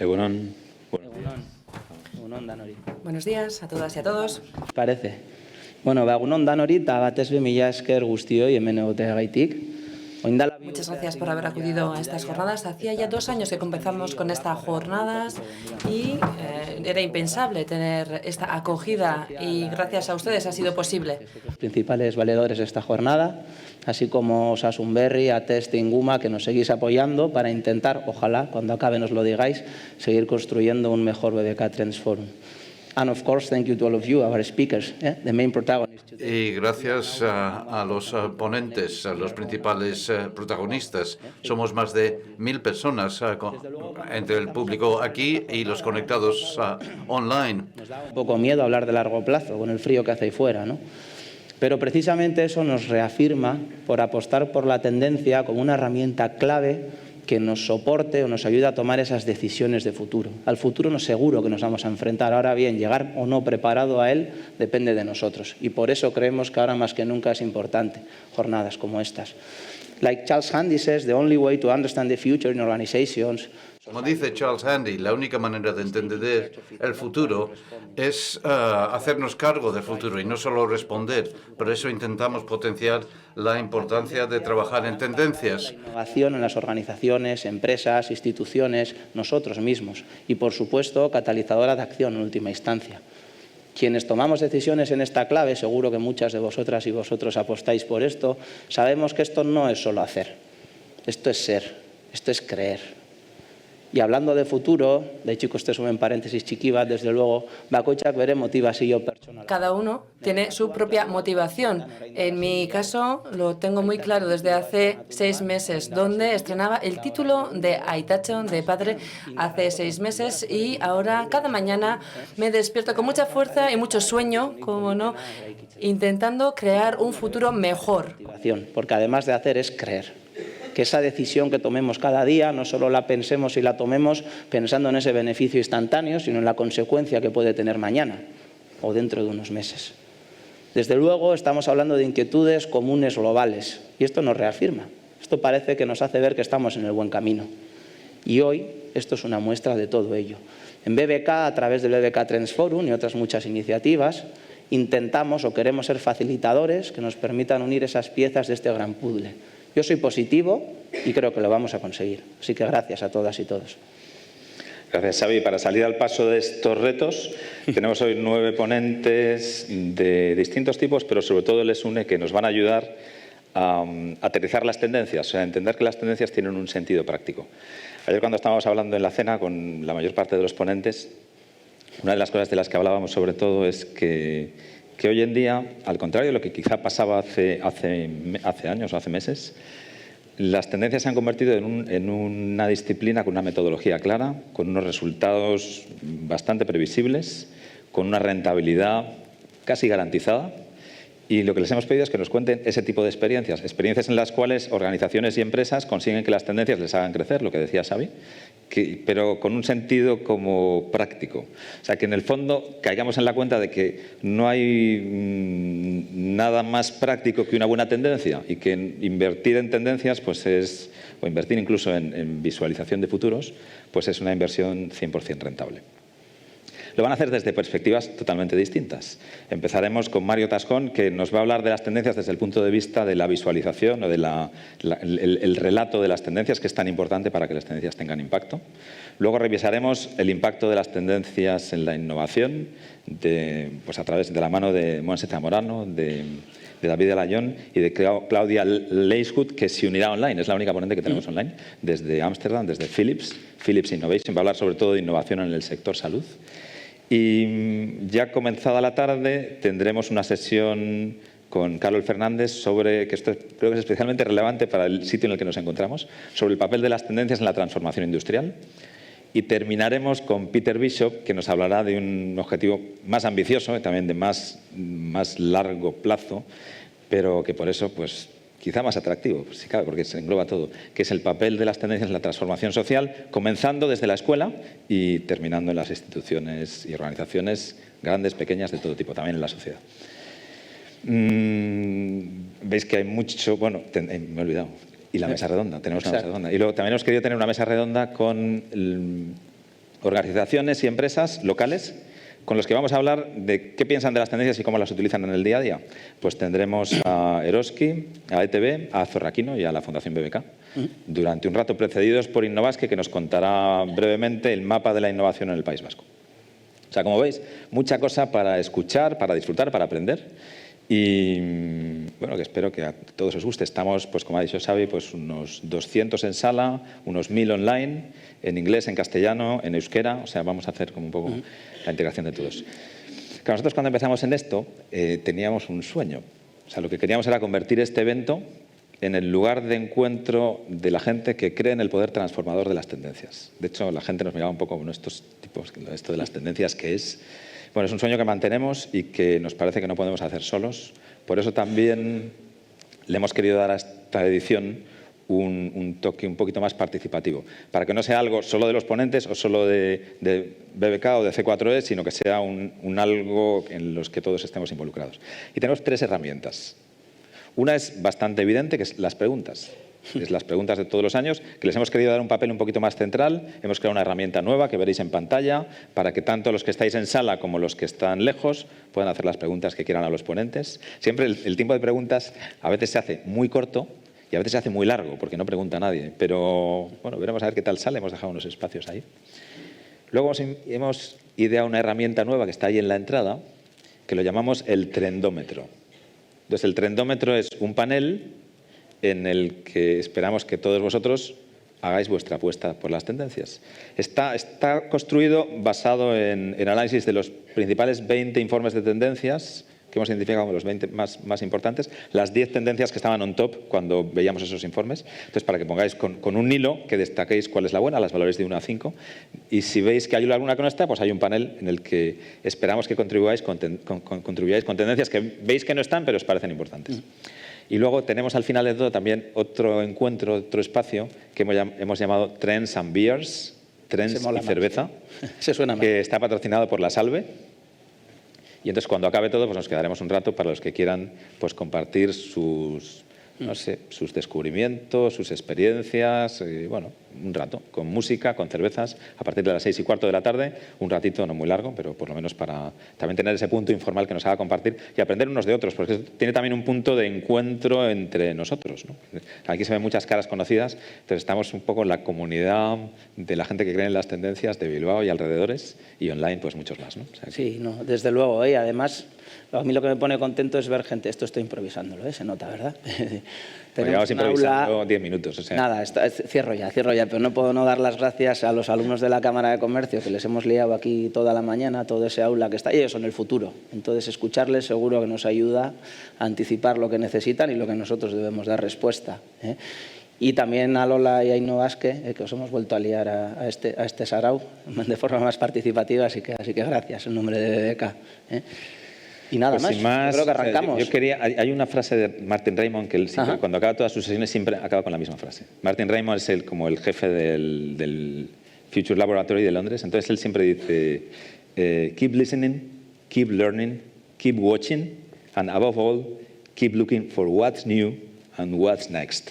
Egunon. Egunon danori. Buenos días a todas y a todos. Parece. Bueno, egunon danori, eta batez be mila esker guztioi hemen egoteagaitik. Muchas gracias por haber acudido a estas jornadas. Hacía ya 2 años que comenzamos con estas jornadas y era impensable tener esta acogida y gracias a ustedes ha sido posible. Los principales valedores de esta jornada, así como Osasun Berri, ATEST, Inguma, que nos seguís apoyando para intentar, ojalá, cuando acabe nos lo digáis, seguir construyendo un mejor BBK Trends Forum. And of course, thank you to all of you, our speakers, the main protagonists. Y gracias a los ponentes, a los principales protagonistas. Somos más de 1000 personas entre el público aquí y los conectados online. Nos da un poco miedo hablar de largo plazo con el frío que hace ahí fuera, ¿no? Pero precisamente eso nos reafirma por apostar por la tendencia como una herramienta clave que nos soporte o nos ayude a tomar esas decisiones de futuro. Al futuro no seguro que nos vamos a enfrentar. Ahora bien, llegar o no preparado a él depende de nosotros. Y por eso creemos que ahora más que nunca es importante jornadas como estas. Like Charles Handy says, the only way to understand the future in organizations. Como dice Charles Handy, la única manera de entender el futuro es hacernos cargo del futuro y no solo responder. Por eso intentamos potenciar la importancia de trabajar en tendencias. La innovación en las organizaciones, empresas, instituciones, nosotros mismos. Y, por supuesto, catalizadora de acción en última instancia. Quienes tomamos decisiones en esta clave, seguro que muchas de vosotras y vosotros apostáis por esto, sabemos que esto no es solo hacer. Esto es ser, esto es creer. Y hablando de futuro, de hecho, este es un paréntesis txiki bat, desde luego, bakoitzak bere motivazio pertsonala. Cada uno tiene su propia motivación. En mi caso, lo tengo muy claro desde hace 6 meses, donde estrenaba el título de Aitacho, de padre, hace 6 meses, y ahora cada mañana me despierto con mucha fuerza y mucho sueño, como no, intentando crear un futuro mejor. Porque además de hacer es creer. Que esa decisión que tomemos cada día no solo la pensemos y la tomemos pensando en ese beneficio instantáneo, sino en la consecuencia que puede tener mañana o dentro de unos meses. Desde luego estamos hablando de inquietudes comunes globales y esto nos reafirma. Esto parece que nos hace ver que estamos en el buen camino. Y hoy esto es una muestra de todo ello. En BBK, a través del BBK Trends Forum y otras muchas iniciativas, intentamos o queremos ser facilitadores que nos permitan unir esas piezas de este gran puzzle. Yo soy positivo y creo que lo vamos a conseguir. Así que gracias a todas y todos. Gracias, Xavi. Para salir al paso de estos retos, tenemos hoy 9 ponentes de distintos tipos, pero sobre todo les une que nos van a ayudar a aterrizar las tendencias, o sea, a entender que las tendencias tienen un sentido práctico. Ayer cuando estábamos hablando en la cena con la mayor parte de los ponentes, una de las cosas de las que hablábamos sobre todo es que hoy en día, al contrario de lo que quizá pasaba hace años o hace meses, las tendencias se han convertido en una disciplina con una metodología clara, con unos resultados bastante previsibles, con una rentabilidad casi garantizada. Y lo que les hemos pedido es que nos cuenten ese tipo de experiencias, experiencias en las cuales organizaciones y empresas consiguen que las tendencias les hagan crecer, lo que decía Xavi, pero con un sentido como práctico. O sea, que en el fondo caigamos en la cuenta de que no hay nada más práctico que una buena tendencia y que invertir en tendencias, pues o invertir incluso en visualización de futuros, pues es una inversión 100% rentable. Lo van a hacer desde perspectivas totalmente distintas. Empezaremos con Mario Tascón, que nos va a hablar de las tendencias desde el punto de vista de la visualización o el relato de las tendencias, que es tan importante para que las tendencias tengan impacto. Luego revisaremos el impacto de las tendencias en la innovación, pues a través de la mano de Montse Zamorano, de David Alayón y de Claudia Leishut, que se unirá online. Es la única ponente que tenemos online, desde Ámsterdam, desde Philips Innovation. Va a hablar sobre todo de innovación en el sector salud. Y ya comenzada la tarde tendremos una sesión con Carol Fernández sobre, que esto creo que es especialmente relevante para el sitio en el que nos encontramos, sobre el papel de las tendencias en la transformación industrial. Y terminaremos con Peter Bishop, que nos hablará de un objetivo más ambicioso y también de más largo plazo, pero que por eso pues quizá más atractivo, si cabe, porque se engloba todo, que es el papel de las tendencias en la transformación social, comenzando desde la escuela y terminando en las instituciones y organizaciones grandes, pequeñas, de todo tipo, también en la sociedad. Veis que hay mucho... Bueno, me he olvidado. Y la mesa redonda, tenemos una mesa redonda. Y luego también hemos querido tener una mesa redonda con organizaciones y empresas locales con los que vamos a hablar de qué piensan de las tendencias y cómo las utilizan en el día a día. Pues tendremos a Eroski, a ETB, a Zorraquino y a la Fundación BBK durante un rato, precedidos por Innovasque, que nos contará brevemente el mapa de la innovación en el País Vasco. O sea, como veis, mucha cosa para escuchar, para disfrutar, para aprender. Y bueno, que espero que a todos os guste. Estamos, pues como ha dicho Xavi, pues unos 200 en sala, unos 1000 online, en inglés, en castellano, en euskera. O sea, vamos a hacer como un poco la integración de todos. Claro, nosotros cuando empezamos en esto teníamos un sueño. O sea, lo que queríamos era convertir este evento en el lugar de encuentro de la gente que cree en el poder transformador de las tendencias. De hecho, la gente nos miraba un poco como estos tipos, esto de las tendencias, ¿qué es? Bueno, es un sueño que mantenemos y que nos parece que no podemos hacer solos. Por eso también le hemos querido dar a esta edición un toque un poquito más participativo, para que no sea algo solo de los ponentes o solo de BBK o de C4E, sino que sea un algo en los que todos estemos involucrados. Y tenemos 3 herramientas. Una es bastante evidente, que es las preguntas. Es las preguntas de todos los años, que les hemos querido dar un papel un poquito más central. Hemos creado una herramienta nueva que veréis en pantalla para que tanto los que estáis en sala como los que están lejos puedan hacer las preguntas que quieran a los ponentes. Siempre el tiempo de preguntas a veces se hace muy corto y a veces se hace muy largo porque no pregunta nadie. Pero bueno, veremos a ver qué tal sale. Hemos dejado unos espacios ahí. Luego hemos ideado una herramienta nueva que está ahí en la entrada, que lo llamamos el trendómetro. Entonces, el trendómetro es un panel en el que esperamos que todos vosotros hagáis vuestra apuesta por las tendencias. Está construido basado en análisis de los principales 20 informes de tendencias que hemos identificado como los 20 más importantes, las 10 tendencias que estaban on top cuando veíamos esos informes. Entonces, para que pongáis con un hilo que destaquéis cuál es la buena, las valores de 1 a 5. Y si veis que hay alguna que no está, pues hay un panel en el que esperamos que contribuyáis con tendencias que veis que no están, pero os parecen importantes. Y luego tenemos al final de todo también otro encuentro, otro espacio que hemos llamado Trends and Beers, Trends y Cerveza, Se suena mal. que está patrocinado por La Salve. Y entonces cuando acabe todo, pues nos quedaremos un rato para los que quieran pues compartir sus descubrimientos, sus experiencias, bueno, un rato, con música, con cervezas, a partir de las 6:15 de la tarde, un ratito no muy largo, pero por lo menos para también tener ese punto informal que nos haga compartir y aprender unos de otros, porque tiene también un punto de encuentro entre nosotros, ¿no? Aquí se ven muchas caras conocidas, entonces estamos un poco en la comunidad de la gente que cree en las tendencias de Bilbao y alrededores, y online pues muchos más, ¿no? O sea, Sí, no, desde luego, además, a mí lo que me pone contento es ver gente, esto estoy improvisándolo, se nota, ¿verdad? Llevamos improvisando 10 minutos. O sea. Nada, cierro ya, pero no puedo no dar las gracias a los alumnos de la Cámara de Comercio, que les hemos liado aquí toda la mañana, todo ese aula que está, y ellos son el futuro. Entonces, escucharles seguro que nos ayuda a anticipar lo que necesitan y lo que nosotros debemos dar respuesta. Y también a Lola y a Innovasque, que os hemos vuelto a liar a este sarau de forma más participativa, así que gracias en nombre de BBK. Y nada pues más, creo que arrancamos. Hay una frase de Martin Raymond que él siempre, cuando acaba todas sus sesiones siempre acaba con la misma frase. Martin Raymond es como el jefe del Future Laboratory de Londres, entonces él siempre dice keep listening, keep learning, keep watching and above all, keep looking for what's new and what's next.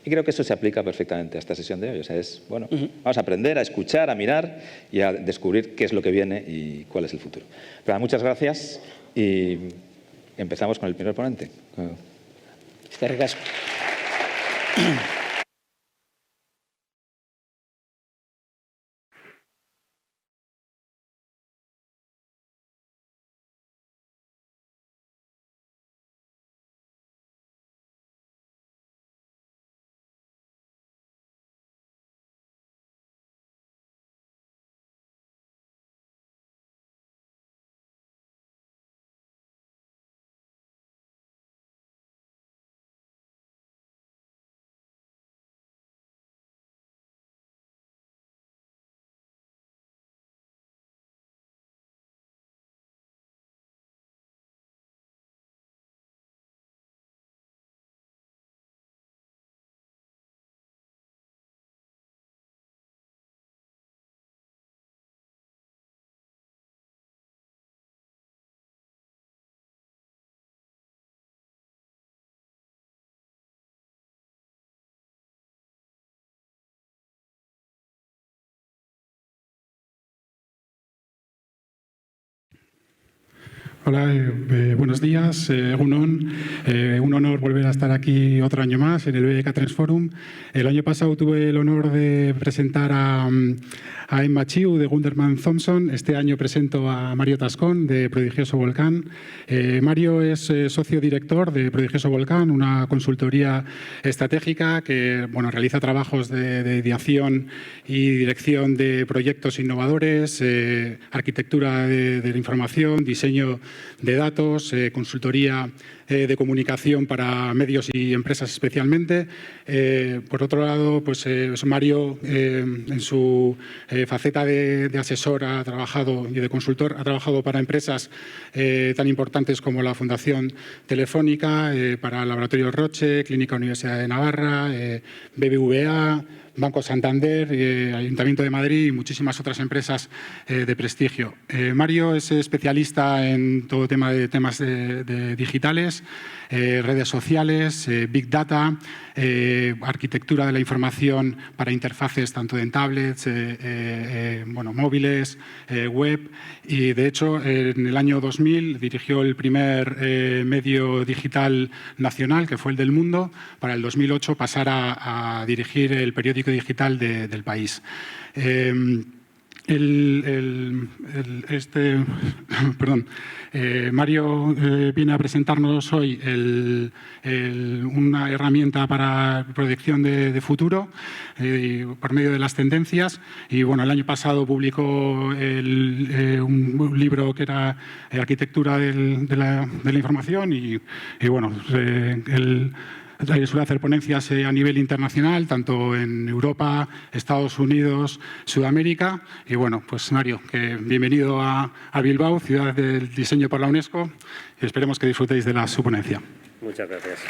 Y creo que eso se aplica perfectamente a esta sesión de hoy. O sea, bueno, vamos a aprender, a escuchar, a mirar y a descubrir qué es lo que viene y cuál es el futuro. Pero muchas gracias y empezamos con el primer ponente. Eskerrik asko. Hola, buenos días, Egunon. Un honor volver a estar aquí otro año más en el BBK Trends Forum. El año pasado tuve el honor de presentar a Emma Chiu de Gunderman Thompson. Este año presento a Mario Tascón de Prodigioso Volcán. Mario es socio director de Prodigioso Volcán, una consultoría estratégica que realiza trabajos de ideación y dirección de proyectos innovadores, arquitectura de la información, diseño de datos, consultoría de comunicación para medios y empresas especialmente. Por otro lado, pues Mario, en su faceta de asesor ha trabajado y de consultor, ha trabajado para empresas tan importantes como la Fundación Telefónica, para el Laboratorio Roche, Clínica Universidad de Navarra, BBVA, Banco Santander, Ayuntamiento de Madrid y muchísimas otras empresas de prestigio. Mario es especialista en todo tema de temas de digitales, redes sociales, Big Data, arquitectura de la información para interfaces tanto en tablets, móviles, web. Y, de hecho, en el año 2000 dirigió el primer medio digital nacional, que fue el del Mundo, para el 2008 pasar a dirigir el periódico digital del país. Mario viene a presentarnos hoy una herramienta para proyección de futuro por medio de las tendencias. Y el año pasado publicó un libro que era Arquitectura de la información suele hacer ponencias a nivel internacional, tanto en Europa, Estados Unidos, Sudamérica. Y pues Mario, bienvenido a Bilbao, ciudad del diseño por la UNESCO. Y esperemos que disfrutéis de su ponencia. Muchas gracias.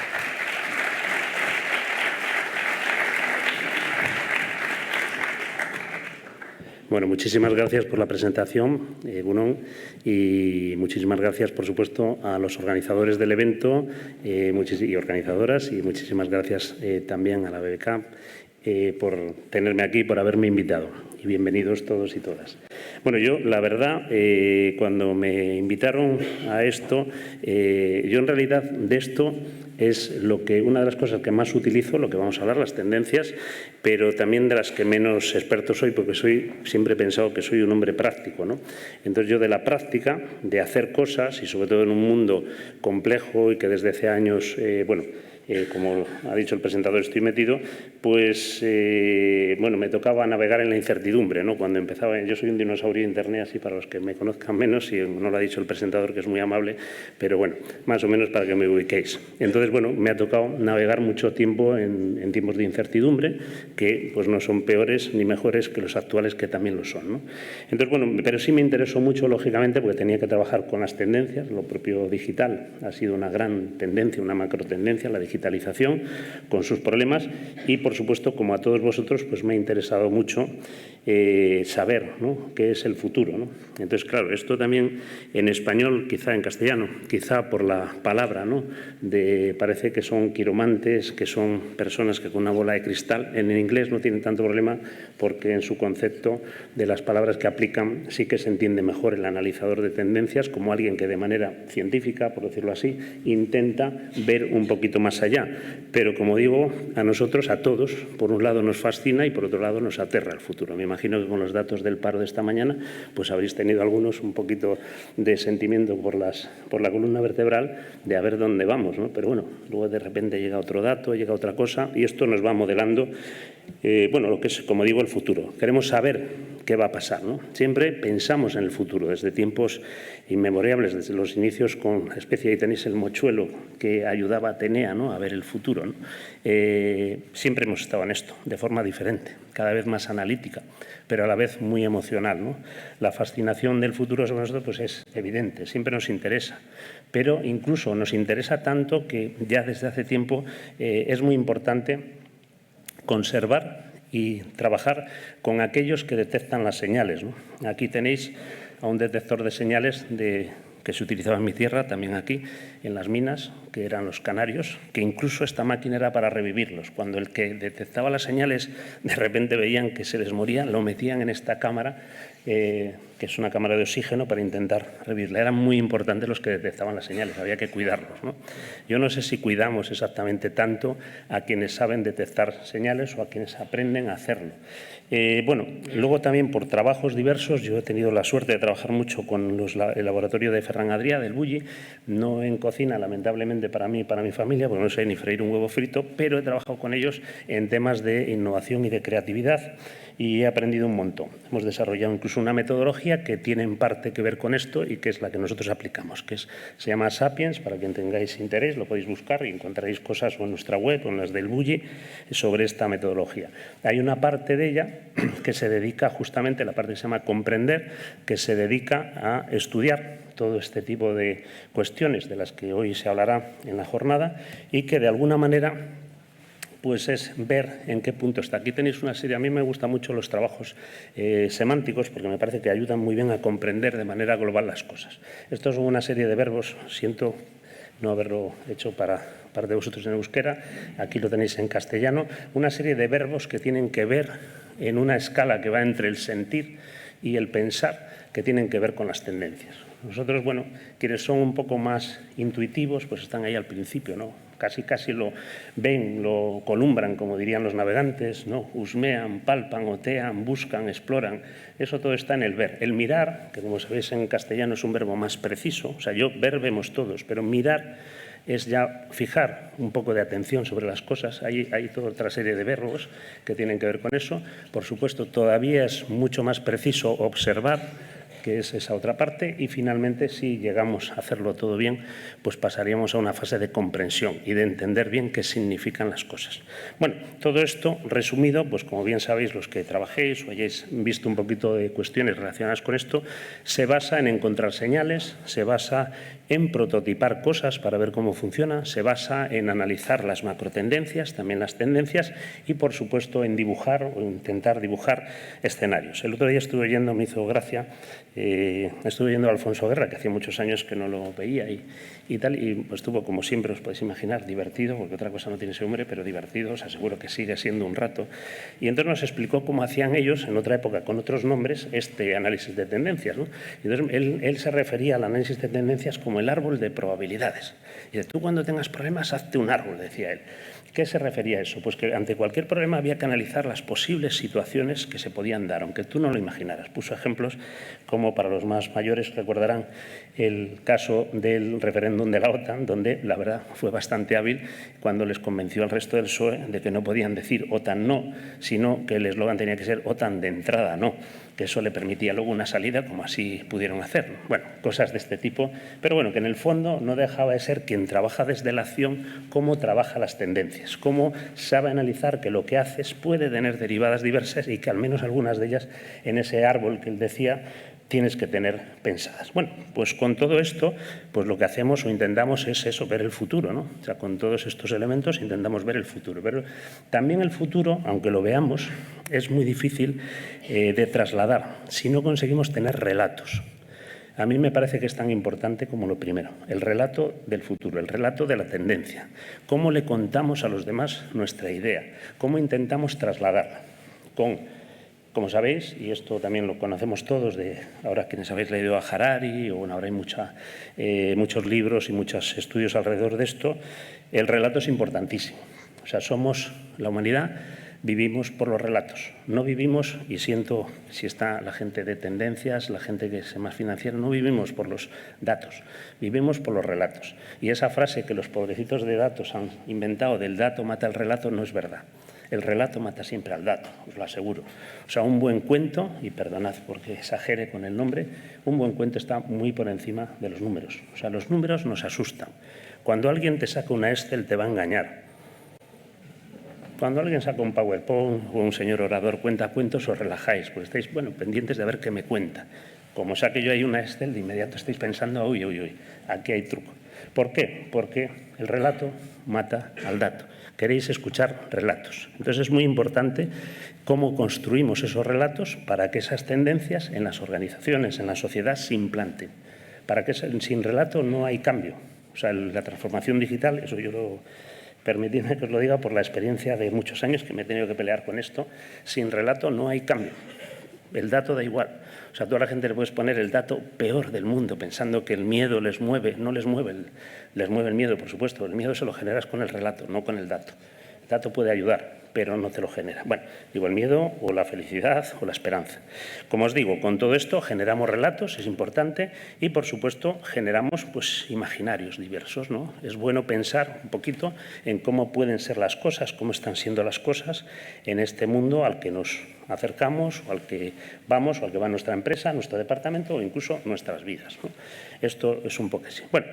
Bueno, muchísimas gracias por la presentación, Egunon, y muchísimas gracias, por supuesto, a los organizadores del evento y organizadoras, y muchísimas gracias también a la BBK por tenerme aquí, por haberme invitado. Y bienvenidos todos y todas. Bueno, yo, la verdad, cuando me invitaron a esto, yo en realidad de esto es una de las cosas que más utilizo, lo que vamos a hablar, las tendencias, pero también de las que menos experto soy, porque siempre he pensado que soy un hombre práctico, ¿no? Entonces yo de la práctica, de hacer cosas, y sobre todo en un mundo complejo y que desde hace años, como ha dicho el presentador, estoy metido, pues me tocaba navegar en la incertidumbre, ¿no? Cuando empezaba, yo soy un dinosaurio de internet, así para los que me conozcan menos, y no lo ha dicho el presentador, que es muy amable, pero más o menos para que me ubiquéis. Entonces, me ha tocado navegar mucho tiempo en tiempos de incertidumbre, que pues no son peores ni mejores que los actuales, que también lo son, ¿no? Entonces, pero sí me interesó mucho, lógicamente, porque tenía que trabajar con las tendencias. Lo propio digital ha sido una gran tendencia, una macro tendencia, la digitalización, con sus problemas, y, por supuesto, como a todos vosotros, pues me ha interesado mucho saber, ¿no?, qué es el futuro, ¿no? Entonces, claro, esto también en español, quizá en castellano, quizá por la palabra, ¿no?, parece que son quiromantes, que son personas que con una bola de cristal. En inglés no tienen tanto problema, porque en su concepto de las palabras que aplican sí que se entiende mejor el analizador de tendencias como alguien que de manera científica, por decirlo así, intenta ver un poquito más allá. Pero, como digo, a nosotros, a todos, por un lado nos fascina y por otro lado nos aterra el futuro. Me imagino que con los datos del paro de esta mañana pues habréis tenido algunos un poquito de sentimiento por la columna vertebral de a ver dónde vamos, ¿no? Pero luego de repente llega otro dato, llega otra cosa, y esto nos va modelando lo que es, como digo, el futuro. Queremos saber qué va a pasar, ¿no? Siempre pensamos en el futuro, desde tiempos inmemorables, desde los inicios con la especie de tenéis el mochuelo que ayudaba a Atenea, ¿no?, a ver el futuro, ¿no? Siempre hemos estado en esto, de forma diferente, cada vez más analítica, pero a la vez muy emocional, ¿no? La fascinación del futuro sobre nosotros pues es evidente, siempre nos interesa, pero incluso nos interesa tanto que ya desde hace tiempo es muy importante conservar y trabajar con aquellos que detectan las señales, ¿no? Aquí tenéis a un detector de señales que se utilizaba en mi tierra, también aquí, en las minas, que eran los canarios, que incluso esta máquina era para revivirlos. Cuando el que detectaba las señales de repente veían que se les morían, lo metían en esta cámara que es una cámara de oxígeno, para intentar revivirla. Eran muy importantes los que detectaban las señales, había que cuidarlos, ¿no? Yo no sé si cuidamos exactamente tanto a quienes saben detectar señales o a quienes aprenden a hacerlo. Bueno, luego también por trabajos diversos, yo he tenido la suerte de trabajar mucho con el laboratorio de Ferran Adrià, del Bulli, no en cocina, lamentablemente para mí y para mi familia, porque no sé ni freír un huevo frito, pero he trabajado con ellos en temas de innovación y de creatividad y he aprendido un montón. Hemos desarrollado incluso una metodología que tiene en parte que ver con esto y que es la que nosotros aplicamos, se llama Sapiens, para quien tengáis interés, lo podéis buscar y encontraréis cosas o en nuestra web o en las del Bulli sobre esta metodología. Hay una parte de ella que se dedica justamente, la parte que se llama comprender, que se dedica a estudiar todo este tipo de cuestiones de las que hoy se hablará en la jornada y que de alguna manera pues es ver en qué punto está. Aquí tenéis una serie, a mí me gustan mucho los trabajos semánticos porque me parece que ayudan muy bien a comprender de manera global las cosas. Esto es una serie de verbos, siento no haberlo hecho para parte de vosotros en euskera, aquí lo tenéis en castellano, una serie de verbos que tienen que ver en una escala que va entre el sentir y el pensar, que tienen que ver con las tendencias. Nosotros, bueno, quienes son un poco más intuitivos, pues están ahí al principio, ¿no? Casi lo ven, lo columbran, como dirían los navegantes, ¿no? Husmean, palpan, otean, buscan, exploran. Eso todo está en el ver. El mirar, que como sabéis en castellano es un verbo más preciso, o sea, ver vemos todos, pero mirar es ya fijar un poco de atención sobre las cosas. Hay toda otra serie de verbos que tienen que ver con eso. Por supuesto, todavía es mucho más preciso observar, que es esa otra parte, y finalmente, si llegamos a hacerlo todo bien, pues pasaríamos a una fase de comprensión y de entender bien qué significan las cosas. Bueno, todo esto resumido, pues como bien sabéis los que trabajéis o hayáis visto un poquito de cuestiones relacionadas con esto, se basa en encontrar señales, se basa en prototipar cosas para ver cómo funciona, se basa en analizar las macrotendencias, también las tendencias, y por supuesto en dibujar o intentar dibujar escenarios. El otro día estuve oyendo, me hizo gracia, estuve viendo a Alfonso Guerra, que hacía muchos años que no lo veía y tal, y pues estuvo, como siempre os podéis imaginar, divertido, porque otra cosa no tiene ese hombre, pero divertido, os aseguro que sigue siendo un rato. Y entonces nos explicó cómo hacían ellos, en otra época con otros nombres, este análisis de tendencias, ¿no? Y entonces él se refería al análisis de tendencias como el árbol de probabilidades. Y de tú cuando tengas problemas, hazte un árbol, decía él. ¿Qué se refería a eso? Pues que ante cualquier problema había que analizar las posibles situaciones que se podían dar, aunque tú no lo imaginaras. Puso ejemplos como, para los más mayores recordarán, el caso del referéndum de la OTAN, donde la verdad fue bastante hábil cuando les convenció al resto del PSOE de que no podían decir OTAN no, sino que el eslogan tenía que ser OTAN de entrada no, que eso le permitía luego una salida, como así pudieron hacerlo. Bueno, cosas de este tipo, pero bueno, que en el fondo no dejaba de ser quien trabaja desde la acción, cómo trabaja las tendencias, cómo sabe analizar que lo que haces puede tener derivadas diversas y que al menos algunas de ellas en ese árbol que él decía tienes que tener pensadas. Bueno, pues con todo esto, pues lo que hacemos o intentamos es eso, ver el futuro, ¿no? O sea, con todos estos elementos intentamos ver el futuro. Pero también el futuro, aunque lo veamos, es muy difícil de trasladar si no conseguimos tener relatos. A mí me parece que es tan importante como lo primero, el relato del futuro, el relato de la tendencia. Cómo le contamos a los demás nuestra idea, cómo intentamos trasladarla como sabéis, y esto también lo conocemos todos, ahora quienes habéis leído a Harari, o bueno, ahora hay muchos libros y muchos estudios alrededor de esto, el relato es importantísimo. O sea, la humanidad vivimos por los relatos, no vivimos, y siento si está la gente de tendencias, la gente que es más financiera, no vivimos por los datos, vivimos por los relatos. Y esa frase que los pobrecitos de datos han inventado, del dato mata el relato, no es verdad. El relato mata siempre al dato, os lo aseguro. O sea, un buen cuento, y perdonad porque exagere con el nombre, un buen cuento está muy por encima de los números. O sea, los números nos asustan. Cuando alguien te saca una Excel te va a engañar. Cuando alguien saca un PowerPoint o un señor orador cuenta cuentos, os relajáis, porque estáis, pendientes de ver qué me cuenta. Como saque yo ahí una Excel, de inmediato estáis pensando, uy, aquí hay truco. ¿Por qué? Porque el relato mata al dato. Queréis escuchar relatos. Entonces es muy importante cómo construimos esos relatos para que esas tendencias en las organizaciones, en la sociedad, se implanten. Para que sin relato no hay cambio. O sea, la transformación digital, eso permitidme que os lo diga por la experiencia de muchos años que me he tenido que pelear con esto, sin relato no hay cambio. el dato da igual. O sea, tú a la gente le puedes poner el dato peor del mundo pensando que el miedo les mueve. No les mueve, les mueve el miedo, por supuesto. El miedo se lo generas con el relato, no con el dato. El dato puede ayudar, pero no te lo genera. Bueno, digo, el miedo o la felicidad o la esperanza. Como os digo, con todo esto generamos relatos, es importante, y por supuesto generamos pues imaginarios diversos, ¿no? Es bueno pensar un poquito en cómo pueden ser las cosas, cómo están siendo las cosas en este mundo al que nos acercamos, o al que vamos, o al que va nuestra empresa, nuestro departamento o incluso nuestras vidas, ¿no? Esto es un poco así. Bueno,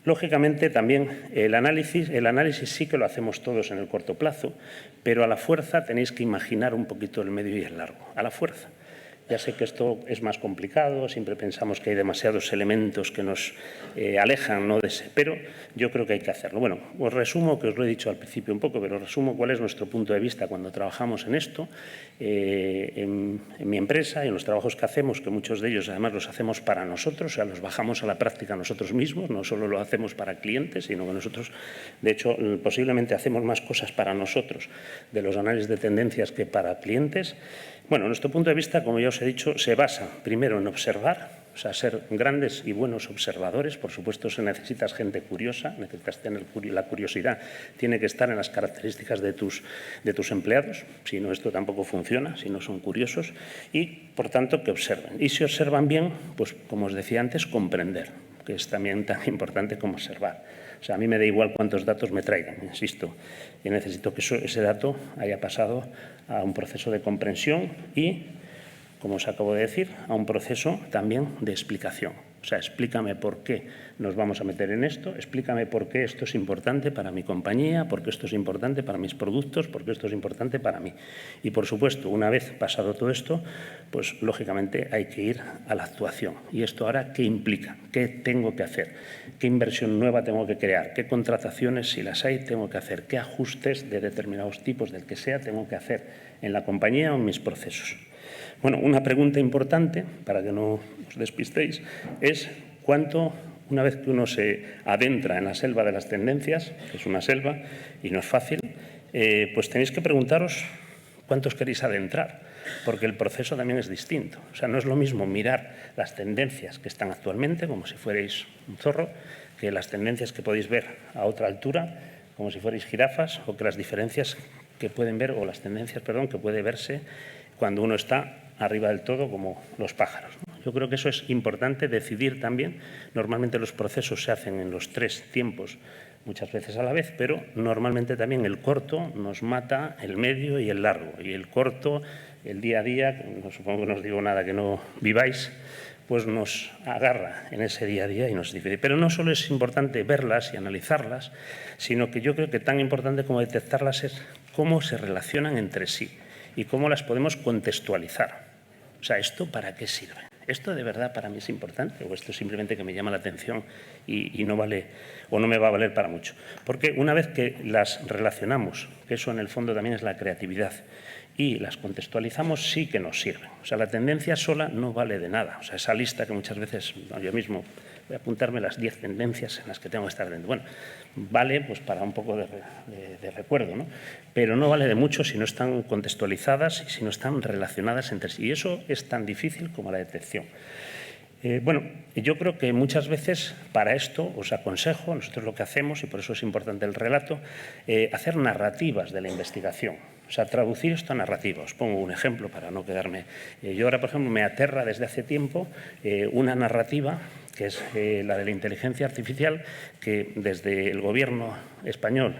lógicamente, también el análisis sí que lo hacemos todos en el corto plazo, pero a la fuerza tenéis que imaginar un poquito el medio y el largo. A la fuerza. Ya sé que esto es más complicado, siempre pensamos que hay demasiados elementos que nos alejan, ¿no?, de ese, pero yo creo que hay que hacerlo. Bueno, os resumo, que os lo he dicho al principio un poco, pero resumo cuál es nuestro punto de vista cuando trabajamos en esto, en mi empresa y en los trabajos que hacemos, que muchos de ellos además los hacemos para nosotros, o sea, los bajamos a la práctica nosotros mismos, no solo lo hacemos para clientes, sino que nosotros, de hecho, posiblemente hacemos más cosas para nosotros de los análisis de tendencias que para clientes. Bueno, nuestro punto de vista, como ya os he dicho, se basa primero en observar, o sea, ser grandes y buenos observadores. Por supuesto, se necesita gente curiosa, necesitas tener la curiosidad, tiene que estar en las características de tus empleados, si no, esto tampoco funciona, si no son curiosos, y, por tanto, que observen. Y si observan bien, pues, como os decía antes, comprender, que es también tan importante como observar. O sea, a mí me da igual cuántos datos me traigan, insisto. Yo necesito que ese dato haya pasado a un proceso de comprensión y, como os acabo de decir, a un proceso también de explicación. O sea, explícame por qué nos vamos a meter en esto, explícame por qué esto es importante para mi compañía, por qué esto es importante para mis productos, por qué esto es importante para mí. Y, por supuesto, una vez pasado todo esto, pues, lógicamente, hay que ir a la actuación. ¿Y esto ahora qué implica? ¿Qué tengo que hacer? ¿Qué inversión nueva tengo que crear? ¿Qué contrataciones, si las hay, tengo que hacer? ¿Qué ajustes de determinados tipos, del que sea, tengo que hacer en la compañía o en mis procesos? Bueno, una pregunta importante, para que no os despistéis, es cuánto, una vez que uno se adentra en la selva de las tendencias, que es una selva y no es fácil, pues tenéis que preguntaros cuántos queréis adentrar, porque el proceso también es distinto. O sea, no es lo mismo mirar las tendencias que están actualmente, como si fuerais un zorro, que las tendencias que podéis ver a otra altura, como si fuerais jirafas, o que las diferencias que pueden ver, o las tendencias, perdón, que puede verse cuando uno está arriba del todo, como los pájaros, ¿no? Yo creo que eso es importante, decidir también. Normalmente los procesos se hacen en los 3 tiempos, muchas veces a la vez, pero normalmente también el corto nos mata el medio y el largo. Y el corto, el día a día, no supongo que no os digo nada que no viváis, pues nos agarra en ese día a día y nos divide. Pero no solo es importante verlas y analizarlas, sino que yo creo que tan importante como detectarlas es cómo se relacionan entre sí y cómo las podemos contextualizar. O sea, ¿esto para qué sirve? ¿Esto de verdad para mí es importante o esto simplemente que me llama la atención y no vale o no me va a valer para mucho? Porque una vez que las relacionamos, que eso en el fondo también es la creatividad, y las contextualizamos, sí que nos sirven. O sea, la tendencia sola no vale de nada. O sea, esa lista que muchas veces yo mismo voy a apuntarme las 10 tendencias en las que tengo que estar dentro. Bueno, vale pues para un poco de recuerdo, ¿no? Pero no vale de mucho si no están contextualizadas y si no están relacionadas entre sí. Y eso es tan difícil como la detección. Bueno, yo creo que muchas veces para esto os aconsejo, nosotros lo que hacemos, y por eso es importante el relato, hacer narrativas de la investigación. O sea, traducir esto a narrativa. Os pongo un ejemplo para no quedarme. Yo ahora, por ejemplo, me aterra desde hace tiempo una narrativa que es la de la inteligencia artificial, que desde el Gobierno español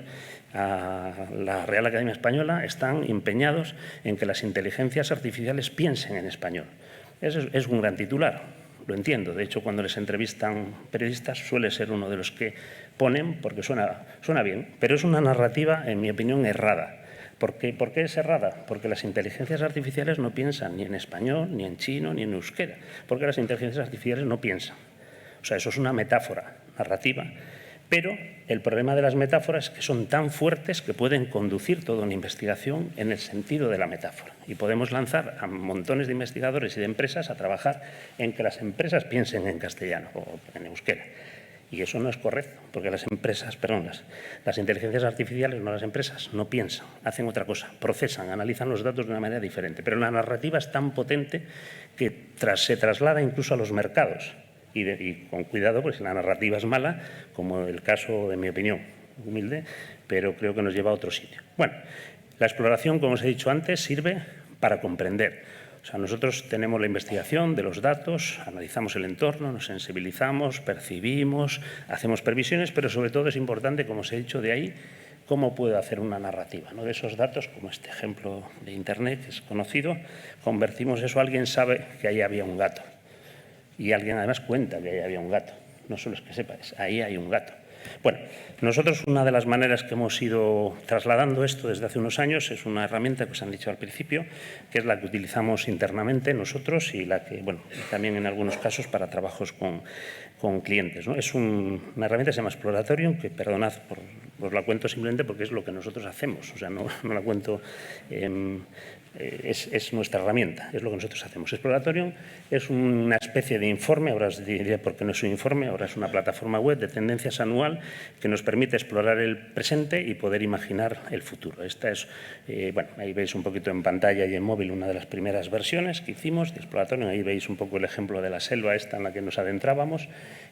a la Real Academia Española están empeñados en que las inteligencias artificiales piensen en español. Eso es un gran titular. Lo entiendo. De hecho, cuando les entrevistan periodistas suele ser uno de los que ponen, porque suena bien, pero es una narrativa, en mi opinión, errada. ¿Por qué es errada? Porque las inteligencias artificiales no piensan ni en español, ni en chino, ni en euskera. Porque las inteligencias artificiales no piensan. O sea, eso es una metáfora narrativa. Pero el problema de las metáforas es que son tan fuertes que pueden conducir toda una investigación en el sentido de la metáfora. Y podemos lanzar a montones de investigadores y de empresas a trabajar en que las empresas piensen en castellano o en euskera. Y eso no es correcto, porque las empresas, perdón, las inteligencias artificiales, no las empresas, no piensan, hacen otra cosa, procesan, analizan los datos de una manera diferente. Pero la narrativa es tan potente que se traslada incluso a los mercados. Y con cuidado, porque si la narrativa es mala, como el caso, de mi opinión, humilde, pero creo que nos lleva a otro sitio. Bueno, la exploración, como os he dicho antes, sirve para comprender. O sea, nosotros tenemos la investigación de los datos, analizamos el entorno, nos sensibilizamos, percibimos, hacemos previsiones, pero sobre todo es importante, como os he dicho, de ahí cómo puedo hacer una narrativa, ¿no? De esos datos, como este ejemplo de Internet, que es conocido, convertimos eso, alguien sabe que ahí había un gato y alguien además cuenta que ahí había un gato, no solo es que sepa, ahí hay un gato. Bueno, nosotros una de las maneras que hemos ido trasladando esto desde hace unos años es una herramienta que os han dicho al principio, que es la que utilizamos internamente nosotros y la que, bueno, también en algunos casos para trabajos con clientes, ¿no? Es una herramienta que se llama Exploratorium, que perdonad, os la cuento simplemente porque es lo que nosotros hacemos, o sea, no la cuento. Es nuestra herramienta, es lo que nosotros hacemos. Exploratorium es una especie de informe, ahora os diré por qué no es un informe, ahora es una plataforma web de tendencias anual que nos permite explorar el presente y poder imaginar el futuro. Esta es, bueno, ahí veis un poquito en pantalla y en móvil una de las primeras versiones que hicimos de Exploratorium, ahí veis un poco el ejemplo de la selva esta en la que nos adentrábamos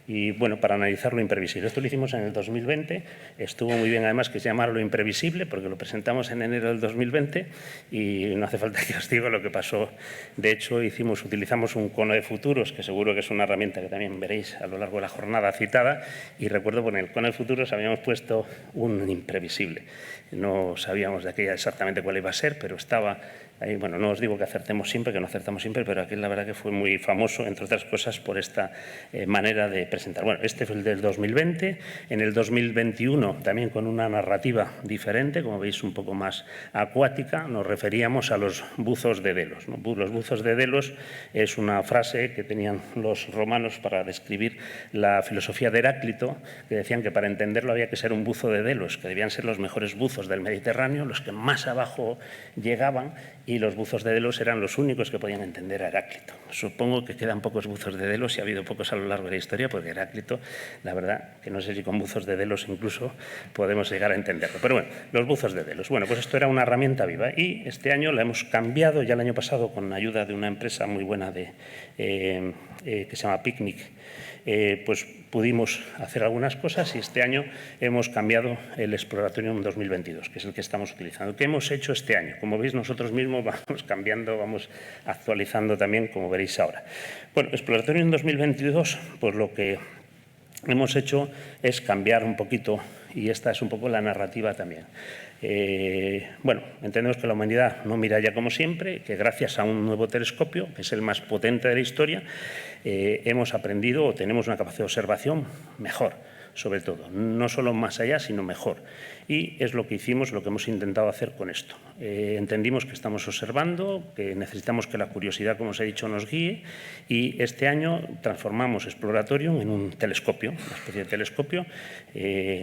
y, bueno, para analizar lo imprevisible. Esto lo hicimos en el 2020, estuvo muy bien además que se llamara lo imprevisible porque lo presentamos en enero del 2020 y no hace falta que os diga lo que pasó. De hecho, utilizamos un cono de futuros, que seguro que es una herramienta que también veréis a lo largo de la jornada citada, y recuerdo que en el cono de futuros habíamos puesto un imprevisible. No sabíamos de aquella exactamente cuál iba a ser, pero estaba ahí. Bueno, no os digo que acertemos siempre, que no acertamos siempre, pero aquí la verdad que fue muy famoso, entre otras cosas, por esta manera de presentar. Bueno, este fue el del 2020. En el 2021, también con una narrativa diferente, como veis, un poco más acuática, nos referíamos a los buzos de Delos, ¿no? Los buzos de Delos es una frase que tenían los romanos para describir la filosofía de Heráclito, que decían que para entenderlo había que ser un buzo de Delos, que debían ser los mejores buzos del Mediterráneo, los que más abajo llegaban, y los buzos de Delos eran los únicos que podían entender a Heráclito. Supongo que quedan pocos buzos de Delos y ha habido pocos a lo largo de la historia, porque Heráclito, la verdad, que no sé si con buzos de Delos incluso podemos llegar a entenderlo. Pero bueno, los buzos de Delos. Bueno, pues esto era una herramienta viva y este año la hemos cambiado, ya el año pasado con ayuda de una empresa muy buena que se llama Picnic, pues pudimos hacer algunas cosas y este año hemos cambiado el Exploratorium 2022, que es el que estamos utilizando. ¿Qué hemos hecho este año? Como veis, nosotros mismos vamos cambiando, vamos actualizando también, como veréis ahora. Bueno, Exploratorium 2022, pues lo que hemos hecho es cambiar un poquito, y esta es un poco la narrativa también. Bueno, entendemos que la humanidad no mira ya como siempre, que gracias a un nuevo telescopio, que es el más potente de la historia, hemos aprendido o tenemos una capacidad de observación mejor, sobre todo, no solo más allá, sino mejor. Y es lo que hicimos, lo que hemos intentado hacer con esto. Entendimos que estamos observando, que necesitamos que la curiosidad, como os he dicho, nos guíe, y este año transformamos Exploratorium en un telescopio, una especie de telescopio,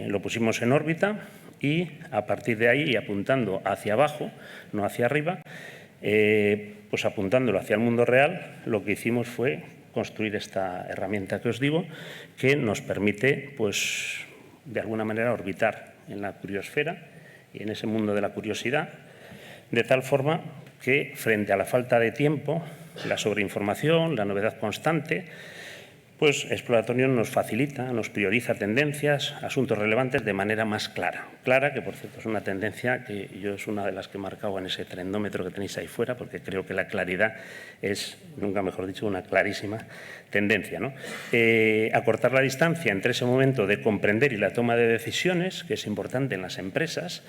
lo pusimos en órbita y a partir de ahí, y apuntando hacia abajo, no hacia arriba, pues apuntándolo hacia el mundo real, lo que hicimos fue construir esta herramienta que os digo, que nos permite, pues, de alguna manera orbitar en la curiosfera y en ese mundo de la curiosidad, de tal forma que frente a la falta de tiempo, la sobreinformación, la novedad constante, pues Exploratorium nos facilita, nos prioriza tendencias, asuntos relevantes de manera más clara. Clara, que por cierto es una tendencia que yo es una de las que he marcado en ese trendómetro que tenéis ahí fuera, porque creo que la claridad es, nunca mejor dicho, una clarísima tendencia, ¿no? Acortar la distancia entre ese momento de comprender y la toma de decisiones, que es importante en las empresas,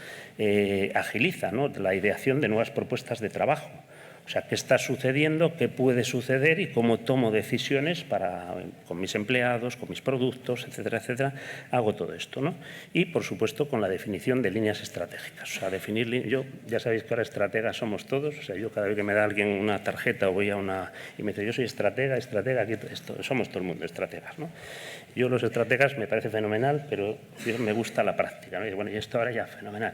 agiliza, ¿no?, la ideación de nuevas propuestas de trabajo. O sea, qué está sucediendo, qué puede suceder y cómo tomo decisiones con mis empleados, con mis productos, etcétera, etcétera. Hago todo esto, ¿no? Y, por supuesto, con la definición de líneas estratégicas. O sea, yo, ya sabéis que ahora estrategas somos todos. O sea, yo cada vez que me da alguien una tarjeta o voy a y me dice, yo soy estratega, aquí somos todo el mundo estrategas, ¿no? Yo los estrategas me parece fenomenal, pero me gusta la práctica, ¿no? Y bueno, y esto ahora ya, fenomenal.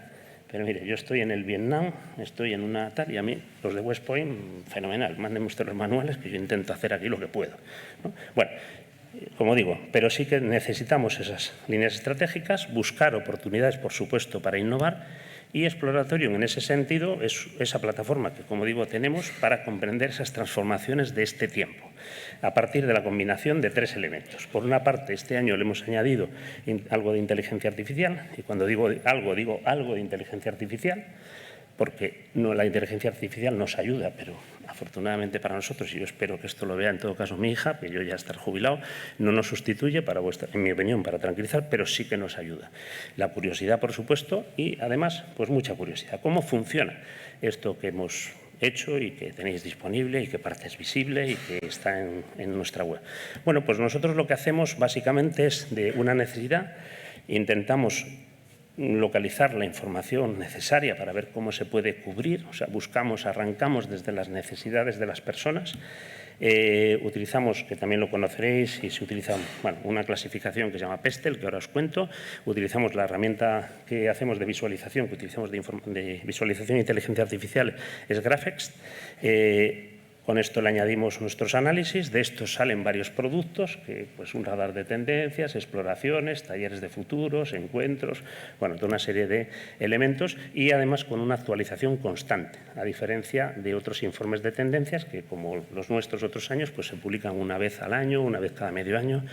Pero mire, yo estoy en el Vietnam, estoy en una tal, y a mí, los de West Point, fenomenal. Mándenme usted los manuales, que yo intento hacer aquí lo que puedo, ¿no? Bueno, Como digo, pero sí que necesitamos esas líneas estratégicas, buscar oportunidades, por supuesto, para innovar, y Exploratorium, en ese sentido, es esa plataforma que, como digo, tenemos para comprender esas transformaciones de este tiempo, a partir de la combinación de 3 elementos. Por una parte, este año le hemos añadido algo de inteligencia artificial, y cuando digo algo de inteligencia artificial, porque la inteligencia artificial nos ayuda, pero afortunadamente para nosotros, y yo espero que esto lo vea en todo caso mi hija, que yo ya estar jubilado, no nos sustituye, en mi opinión, para tranquilizar, pero sí que nos ayuda. La curiosidad, por supuesto, y además, pues mucha curiosidad. ¿Cómo funciona esto que hemos hecho y que tenéis disponible y que parte es visible y que está en nuestra web? Bueno, pues nosotros lo que hacemos básicamente es de una necesidad, intentamos localizar la información necesaria para ver cómo se puede cubrir, o sea, arrancamos desde las necesidades de las personas, utilizamos, que también lo conoceréis, y se utiliza una clasificación que se llama Pestel, que ahora os cuento, utilizamos la herramienta que hacemos de visualización, que utilizamos de visualización e inteligencia artificial, es Graphex. Con esto le añadimos nuestros análisis, de estos salen varios productos, pues un radar de tendencias, exploraciones, talleres de futuros, encuentros, bueno, toda una serie de elementos, y además con una actualización constante, a diferencia de otros informes de tendencias que, como los nuestros otros años, pues se publican una vez al año, una vez cada medio año,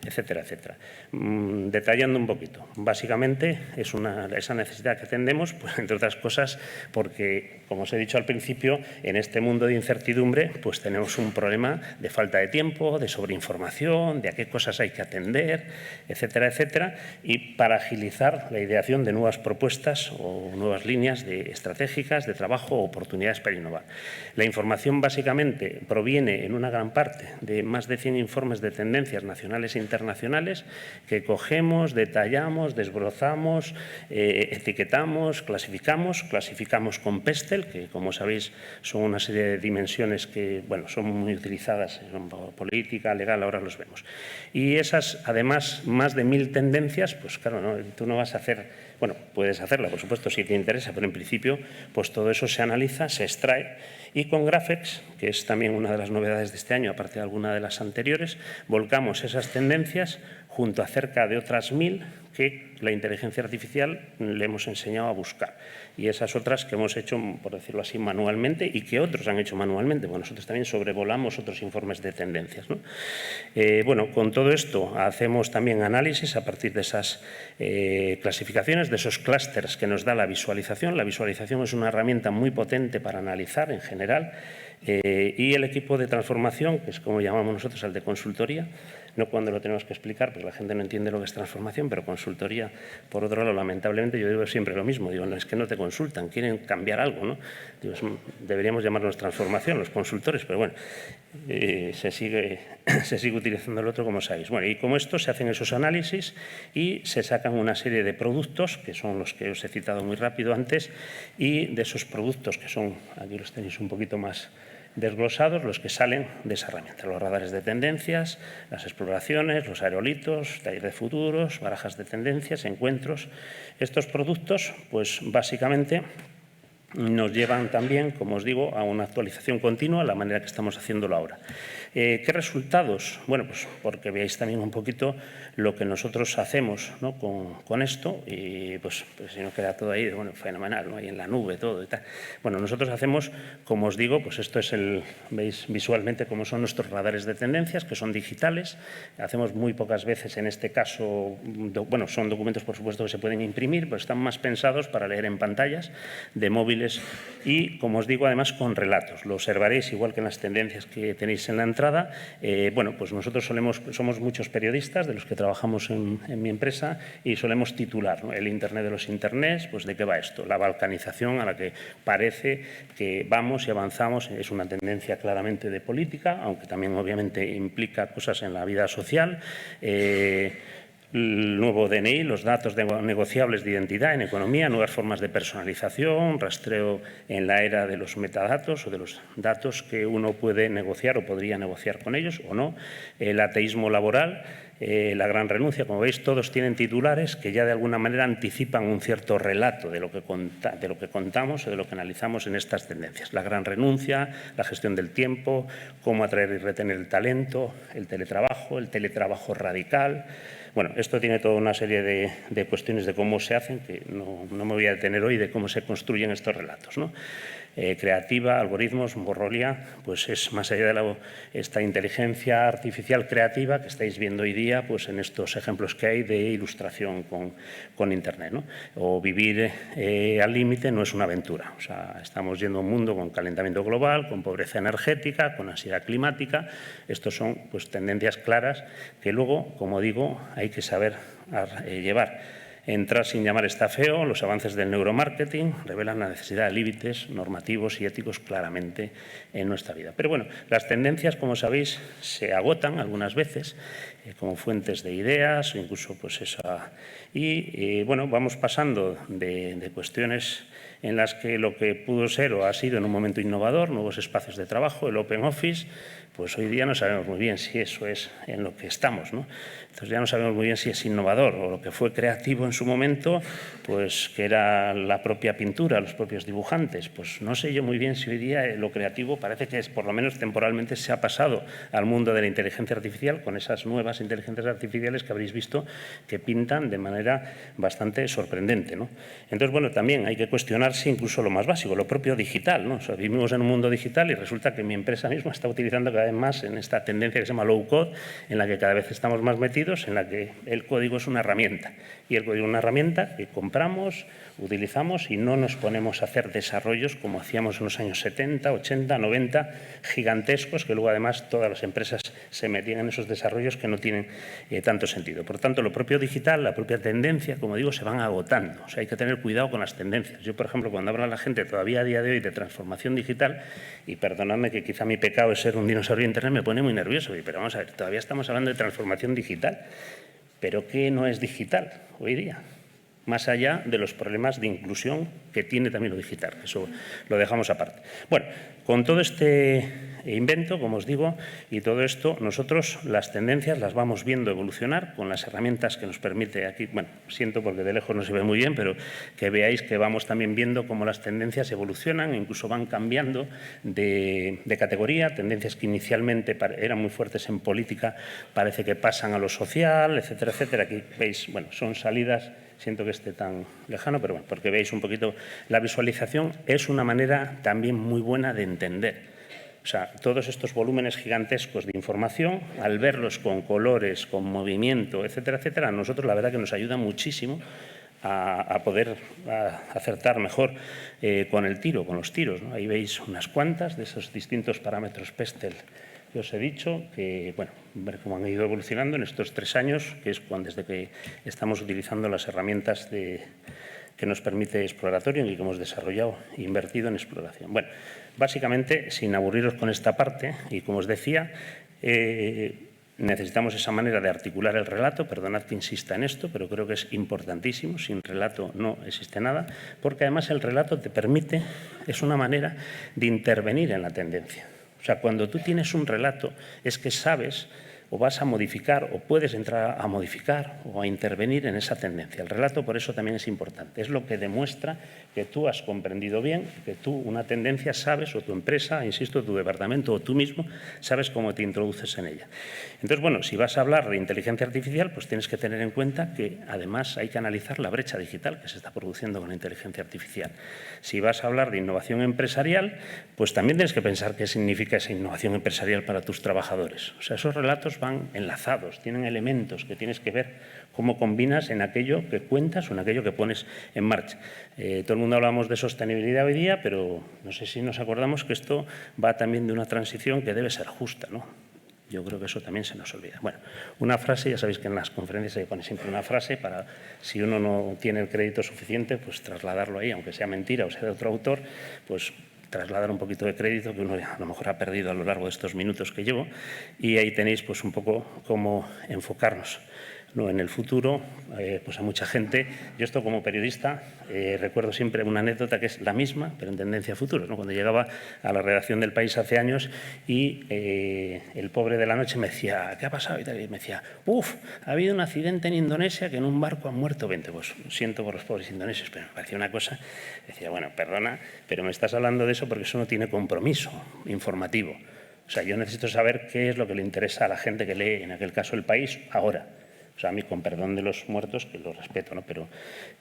etcétera, etcétera. Detallando un poquito, básicamente es esa necesidad que atendemos, pues, entre otras cosas, porque, como os he dicho al principio, en este mundo de incertidumbre, pues tenemos un problema de falta de tiempo, de sobreinformación, de a qué cosas hay que atender, etcétera, etcétera, y para agilizar la ideación de nuevas propuestas o nuevas líneas estratégicas de trabajo o oportunidades para innovar. La información básicamente proviene en una gran parte de más de 100 informes de tendencias nacionales e internacionales que cogemos, detallamos, desbrozamos, etiquetamos, clasificamos con Pestel, que, como sabéis, son una serie de dimensiones que, bueno, son muy utilizadas en política, legal, ahora los vemos. Y esas, además, más de 1000 tendencias, pues claro, tú no vas a hacer, bueno, puedes hacerla, por supuesto, si te interesa, pero en principio, pues todo eso se analiza, se extrae, y con Graphex, que es también una de las novedades de este año, aparte de alguna de las anteriores, volcamos esas tendencias junto a cerca de otras 1000 que la inteligencia artificial le hemos enseñado a buscar. Y esas otras que hemos hecho, por decirlo así, manualmente, y que otros han hecho manualmente. Bueno, nosotros también sobrevolamos otros informes de tendencias, ¿no? Bueno, con todo esto hacemos también análisis a partir de esas clasificaciones, de esos clústeres que nos da la visualización. La visualización es una herramienta muy potente para analizar en general. Y el equipo de transformación, que es como llamamos nosotros al de consultoría, no cuando lo tenemos que explicar, porque la gente no entiende lo que es transformación, pero consultoría, por otro lado, lamentablemente, yo digo siempre lo mismo, digo, no, es que no te consultan, quieren cambiar algo, ¿no? Digo, deberíamos llamarnos transformación, los consultores, pero bueno, se sigue utilizando el otro, como sabéis. Bueno, y como esto, se hacen esos análisis y se sacan una serie de productos, que son los que os he citado muy rápido antes, y de esos productos que son, aquí los tenéis un poquito más desglosados, los que salen de esa herramienta, los radares de tendencias, las exploraciones, los aerolitos, talleres de futuros, barajas de tendencias, encuentros. Estos productos, pues básicamente nos llevan también, como os digo, a una actualización continua, la manera que estamos haciéndolo ahora. ¿Qué resultados? Bueno, pues porque veáis también un poquito lo que nosotros hacemos, ¿no? con esto, y pues si no queda todo ahí, bueno, fenomenal, ¿no? Ahí en la nube, todo y tal. Bueno, nosotros hacemos, como os digo, pues esto es veis visualmente cómo son nuestros radares de tendencias, que son digitales. Hacemos muy pocas veces, en este caso, bueno, son documentos, por supuesto, que se pueden imprimir, pero están más pensados para leer en pantallas de móviles y, como os digo, además con relatos. Lo observaréis igual que en las tendencias que tenéis en la entrada. Bueno, pues nosotros somos muchos periodistas de los que trabajamos en mi empresa y solemos titular, ¿no? El Internet de los Internets, pues ¿de qué va esto? La balcanización a la que parece que vamos y avanzamos es una tendencia claramente de política, aunque también obviamente implica cosas en la vida social. El nuevo DNI, los datos negociables de identidad en economía, nuevas formas de personalización, rastreo en la era de los metadatos o de los datos que uno puede negociar o podría negociar con ellos o no, el ateísmo laboral, La gran renuncia, como veis, todos tienen titulares que ya de alguna manera anticipan un cierto relato de lo que contamos o de lo que analizamos en estas tendencias. La gran renuncia, la gestión del tiempo, cómo atraer y retener el talento, el teletrabajo radical. Bueno, esto tiene toda una serie de cuestiones de cómo se hacen, que no me voy a detener hoy, de cómo se construyen estos relatos, ¿no? Creativa, algoritmos, Borrolia, pues es más allá de esta inteligencia artificial creativa que estáis viendo hoy día pues en estos ejemplos que hay de ilustración con Internet, ¿no? O vivir al límite no es una aventura. O sea, estamos yendo a un mundo con calentamiento global, con pobreza energética, con ansiedad climática. Estos son pues tendencias claras que luego, como digo, hay que saber llevar. Entrar sin llamar está feo, los avances del neuromarketing revelan la necesidad de límites normativos y éticos claramente en nuestra vida. Pero bueno, las tendencias, como sabéis, se agotan algunas veces como fuentes de ideas o incluso pues esa... Y bueno, vamos pasando de cuestiones en las que lo que pudo ser o ha sido en un momento innovador, nuevos espacios de trabajo, el Open Office, pues hoy día no sabemos muy bien si eso es en lo que estamos, ¿no? Entonces ya no sabemos muy bien si es innovador o lo que fue creativo en su momento, pues que era la propia pintura, los propios dibujantes. Pues no sé yo muy bien si hoy día lo creativo parece que es, por lo menos temporalmente se ha pasado al mundo de la inteligencia artificial con esas nuevas inteligencias artificiales que habréis visto que pintan de manera bastante sorprendente, ¿no? Entonces, bueno, también hay que cuestionarse incluso lo más básico, lo propio digital, ¿no? O sea, vivimos en un mundo digital y resulta que mi empresa misma está utilizando cada vez más en esta tendencia que se llama low code, en la que cada vez estamos más metidos, en la que el código es una herramienta. Y el código es una herramienta que compramos, utilizamos y no nos ponemos a hacer desarrollos como hacíamos en los años 70, 80, 90, gigantescos, que luego además todas las empresas se metían en esos desarrollos que no tienen tanto sentido. Por tanto, lo propio digital, la propia tendencia, como digo, se van agotando. O sea, hay que tener cuidado con las tendencias. Yo, por ejemplo, cuando habla la gente todavía a día de hoy de transformación digital, y perdonadme que quizá mi pecado es ser un dinosaurio de Internet, me pone muy nervioso. Pero vamos a ver, todavía estamos hablando de transformación digital. ¿Pero qué no es digital hoy día? Más allá de los problemas de inclusión que tiene también lo digital, que eso lo dejamos aparte. Bueno, con todo este invento, como os digo, y todo esto, nosotros las tendencias las vamos viendo evolucionar con las herramientas que nos permite aquí, bueno, siento porque de lejos no se ve muy bien, pero que veáis que vamos también viendo cómo las tendencias evolucionan, incluso van cambiando de categoría, tendencias que inicialmente eran muy fuertes en política, parece que pasan a lo social, etcétera, etcétera. Aquí veis, bueno, son salidas. Siento que esté tan lejano, pero bueno, porque veis un poquito la visualización, es una manera también muy buena de entender. O sea, todos estos volúmenes gigantescos de información, al verlos con colores, con movimiento, etcétera, etcétera, a nosotros la verdad que nos ayuda muchísimo a poder acertar mejor con el tiro, con los tiros, ¿no? Ahí veis unas cuantas de esos distintos parámetros Pestel que os he dicho, que, bueno, ver cómo han ido evolucionando en estos 3 años, que es desde que estamos utilizando las herramientas que nos permite Exploratorio y que hemos desarrollado e invertido en exploración. Bueno, básicamente, sin aburriros con esta parte, y como os decía, necesitamos esa manera de articular el relato, perdonad que insista en esto, pero creo que es importantísimo, sin relato no existe nada, porque además el relato te permite, es una manera de intervenir en la tendencia. O sea, cuando tú tienes un relato es que sabes o vas a modificar o puedes entrar a modificar o a intervenir en esa tendencia. El relato por eso también es importante. Es lo que demuestra que tú has comprendido bien, que tú una tendencia sabes o tu empresa, insisto, tu departamento o tú mismo sabes cómo te introduces en ella. Entonces, bueno, si vas a hablar de inteligencia artificial, pues tienes que tener en cuenta que además hay que analizar la brecha digital que se está produciendo con la inteligencia artificial. Si vas a hablar de innovación empresarial, pues también tienes que pensar qué significa esa innovación empresarial para tus trabajadores. O sea, esos relatos van enlazados, tienen elementos que tienes que ver cómo combinas en aquello que cuentas o en aquello que pones en marcha. Todo el mundo hablamos de sostenibilidad hoy día, pero no sé si nos acordamos que esto va también de una transición que debe ser justa, ¿no? Yo creo que eso también se nos olvida. Bueno, una frase, ya sabéis que en las conferencias se pone siempre una frase para, si uno no tiene el crédito suficiente, pues trasladarlo ahí, aunque sea mentira o sea de otro autor, pues trasladar un poquito de crédito que uno a lo mejor ha perdido a lo largo de estos minutos que llevo, y ahí tenéis pues un poco cómo enfocarnos. ¿no? En el futuro, pues a mucha gente, yo esto como periodista recuerdo siempre una anécdota que es la misma, pero en tendencia a futuro, ¿no? Cuando llegaba a la redacción del País hace años y el pobre de la noche me decía, ¿qué ha pasado? Y me decía, ha habido un accidente en Indonesia que en un barco han muerto 20. Pues lo siento por los pobres indonesios, pero me parecía una cosa, decía, bueno, perdona, pero me estás hablando de eso porque eso no tiene compromiso informativo. O sea, yo necesito saber qué es lo que le interesa a la gente que lee, en aquel caso, El País, ahora. O sea, a mí, con perdón de los muertos, que los respeto, ¿no? Pero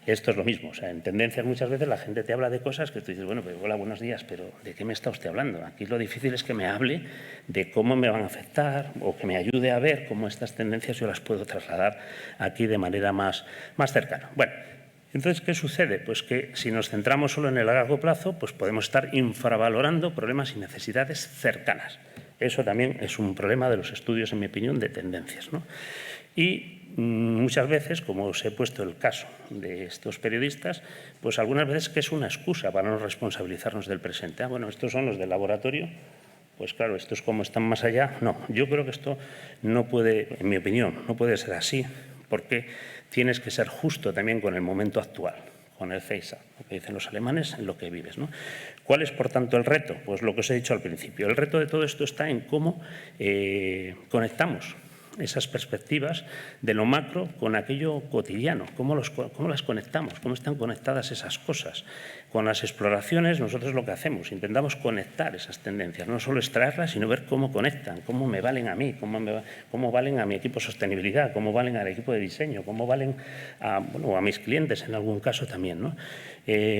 esto es lo mismo. O sea, en tendencias muchas veces la gente te habla de cosas que tú dices, bueno, pues hola, buenos días, pero ¿de qué me está usted hablando? Aquí lo difícil es que me hable de cómo me van a afectar o que me ayude a ver cómo estas tendencias yo las puedo trasladar aquí de manera más cercana. Bueno, entonces, ¿qué sucede? Pues que si nos centramos solo en el largo plazo, pues podemos estar infravalorando problemas y necesidades cercanas. Eso también es un problema de los estudios, en mi opinión, de tendencias, ¿no? Y muchas veces, como os he puesto el caso de estos periodistas, pues algunas veces que es una excusa para no responsabilizarnos del presente. Bueno, estos son los del laboratorio, pues claro, estos como están más allá. No, yo creo que esto no puede, en mi opinión, no puede ser así, porque tienes que ser justo también con el momento actual, con el Face-up, lo que dicen los alemanes, en lo que vives, ¿no? ¿Cuál es, por tanto, el reto? Pues lo que os he dicho al principio. El reto de todo esto está en cómo conectamos esas perspectivas de lo macro con aquello cotidiano, cómo las conectamos, cómo están conectadas esas cosas. Con las exploraciones nosotros lo que hacemos, intentamos conectar esas tendencias, no solo extraerlas, sino ver cómo conectan, cómo me valen a mí, cómo valen a mi equipo de sostenibilidad, cómo valen al equipo de diseño, cómo valen a mis clientes en algún caso también, ¿no?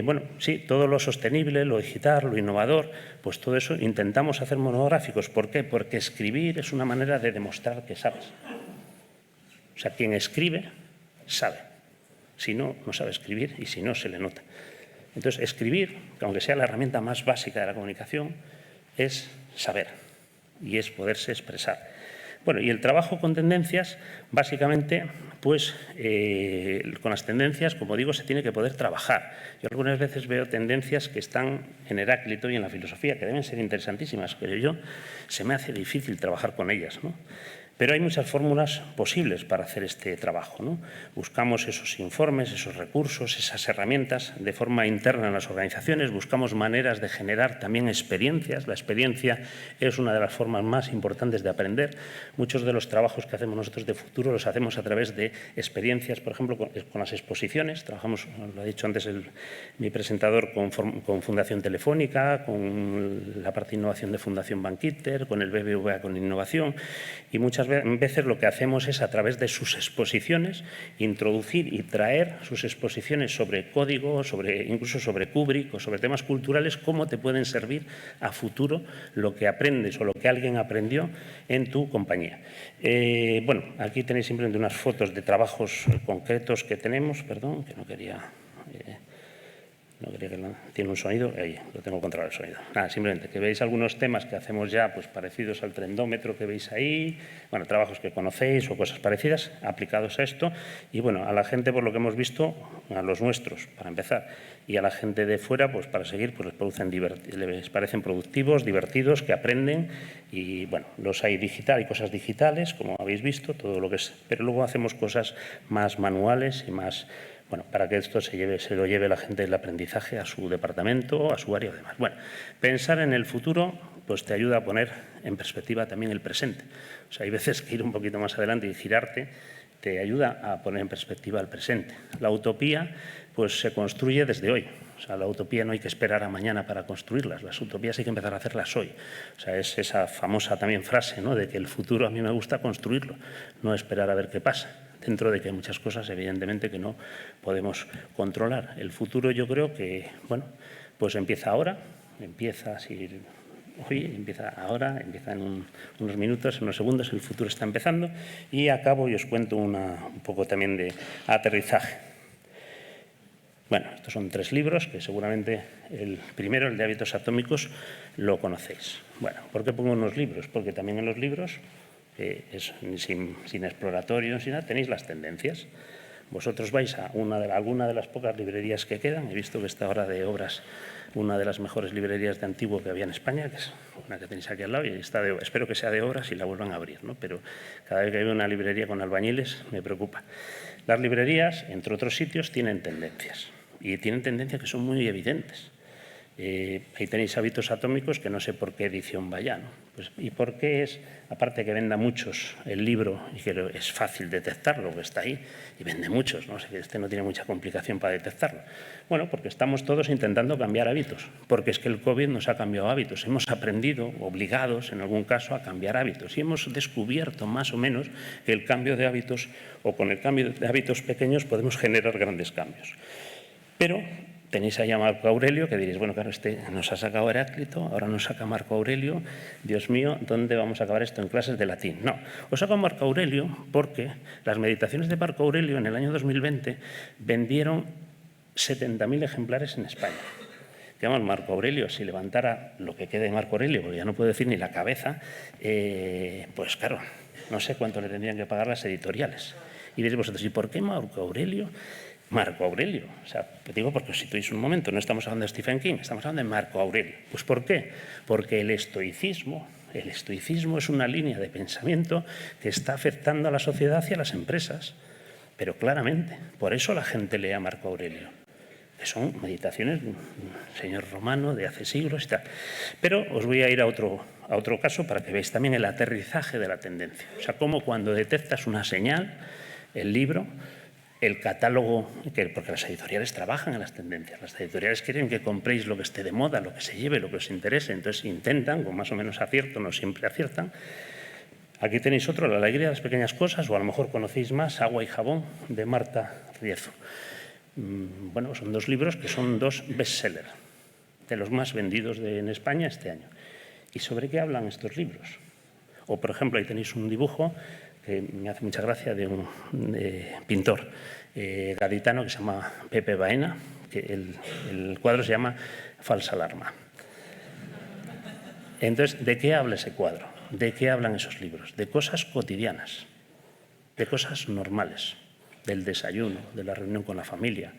Bueno, sí, todo lo sostenible, lo digital, lo innovador, pues todo eso intentamos hacer monográficos. ¿Por qué? Porque escribir es una manera de demostrar que sabes. O sea, quien escribe, sabe. Si no, no sabe escribir y si no, se le nota. Entonces, escribir, aunque sea la herramienta más básica de la comunicación, es saber y es poderse expresar. Bueno, y el trabajo con tendencias, básicamente, pues con las tendencias, como digo, se tiene que poder trabajar. Yo algunas veces veo tendencias que están en Heráclito y en la filosofía, que deben ser interesantísimas, pero se me hace difícil trabajar con ellas, ¿no? Pero hay muchas fórmulas posibles para hacer este trabajo, ¿no? Buscamos esos informes, esos recursos, esas herramientas de forma interna en las organizaciones, buscamos maneras de generar también experiencias. La experiencia es una de las formas más importantes de aprender. Muchos de los trabajos que hacemos nosotros de futuro los hacemos a través de experiencias, por ejemplo, con las exposiciones. Trabajamos, lo ha dicho antes mi presentador, con Fundación Telefónica, con la parte de innovación de Fundación Bankinter, con el BBVA con innovación, y muchas veces lo que hacemos es, a través de sus exposiciones, introducir y traer sus exposiciones sobre código, incluso sobre Kubrick o sobre temas culturales, cómo te pueden servir a futuro lo que aprendes o lo que alguien aprendió en tu compañía. Bueno, aquí tenéis simplemente unas fotos de trabajos concretos que tenemos. Perdón, que no quería que tiene un sonido, ahí lo tengo controlado el sonido. Nada, simplemente que veis algunos temas que hacemos ya, pues parecidos al trendómetro que veis ahí, bueno, trabajos que conocéis o cosas parecidas aplicados a esto. Y bueno, a la gente, por lo que hemos visto, a los nuestros, para empezar, y a la gente de fuera, pues para seguir, pues les parecen productivos, divertidos, que aprenden. Y bueno, hay cosas digitales, como habéis visto, todo lo que es, pero luego hacemos cosas más manuales y más, bueno, para que esto se lo lleve la gente del aprendizaje a su departamento, a su área y demás. Bueno, pensar en el futuro pues te ayuda a poner en perspectiva también el presente. O sea, hay veces que ir un poquito más adelante y girarte te ayuda a poner en perspectiva el presente. La utopía pues se construye desde hoy. O sea, la utopía no hay que esperar a mañana para construirlas. Las utopías hay que empezar a hacerlas hoy. O sea, es esa famosa también frase, ¿no?, de que el futuro a mí me gusta construirlo, no esperar a ver qué pasa. Dentro de que hay muchas cosas, evidentemente, que no podemos controlar. El futuro, yo creo que, bueno, pues empieza ahora, empieza ahora, empieza en unos minutos, en unos segundos, el futuro está empezando. Y acabo y os cuento un poco también de aterrizaje. Bueno, estos son 3 libros que seguramente el primero, el de hábitos atómicos, lo conocéis. Bueno, ¿por qué pongo unos libros? Porque también en los libros, sin exploratorio, sin nada, tenéis las tendencias. Vosotros vais a alguna de las pocas librerías que quedan. He visto que está ahora de obras una de las mejores librerías de antiguo que había en España, que es una que tenéis aquí al lado, y está espero que sea de obras y la vuelvan a abrir, ¿no? Pero cada vez que veo una librería con albañiles me preocupa. Las librerías, entre otros sitios, tienen tendencias, y tienen tendencias que son muy evidentes. Ahí tenéis Hábitos Atómicos, que no sé por qué edición vaya, ¿no? Pues, ¿y por qué es, aparte que venda muchos el libro y que es fácil detectarlo, que está ahí, y vende muchos, ¿no? O sea, que este no tiene mucha complicación para detectarlo? Bueno, porque estamos todos intentando cambiar hábitos, porque es que el COVID nos ha cambiado hábitos. Hemos aprendido, obligados en algún caso, a cambiar hábitos, y hemos descubierto más o menos que el cambio de hábitos, o con el cambio de hábitos pequeños, podemos generar grandes cambios. Pero tenéis ahí a Marco Aurelio, que diréis, bueno, claro, este nos ha sacado Heráclito, ahora nos saca Marco Aurelio. Dios mío, ¿dónde vamos a acabar esto? En clases de latín. No, os saco a Marco Aurelio porque las meditaciones de Marco Aurelio en el año 2020 vendieron 70.000 ejemplares en España. Digamos, Marco Aurelio, si levantara lo que quede de Marco Aurelio, porque ya no puedo decir ni la cabeza, pues claro, no sé cuánto le tendrían que pagar las editoriales. Y diréis vosotros, ¿y por qué Marco Aurelio? Marco Aurelio, o sea, te digo porque os situéis un momento, no estamos hablando de Stephen King, estamos hablando de Marco Aurelio. Pues ¿por qué? Porque el estoicismo es una línea de pensamiento que está afectando a la sociedad y a las empresas, pero claramente. Por eso la gente lee a Marco Aurelio, que son meditaciones de un señor romano de hace siglos y tal. Pero os voy a ir a otro caso para que veáis también el aterrizaje de la tendencia. O sea, cómo cuando detectas una señal, el libro, el catálogo, porque las editoriales trabajan en las tendencias, las editoriales quieren que compréis lo que esté de moda, lo que se lleve, lo que os interese, entonces intentan, con más o menos acierto, no siempre aciertan. Aquí tenéis otro, La alegría de las pequeñas cosas, o a lo mejor conocéis más, Agua y jabón, de Marta Riezo. Bueno, son dos libros que son dos bestsellers, de los más vendidos en España este año. ¿Y sobre qué hablan estos libros? O, por ejemplo, ahí tenéis un dibujo que me hace mucha gracia, de un pintor gaditano que se llama Pepe Baena, que el cuadro se llama Falsa alarma. Entonces, ¿de qué habla ese cuadro? ¿De qué hablan esos libros? De cosas cotidianas, de cosas normales, del desayuno, de la reunión con la familia,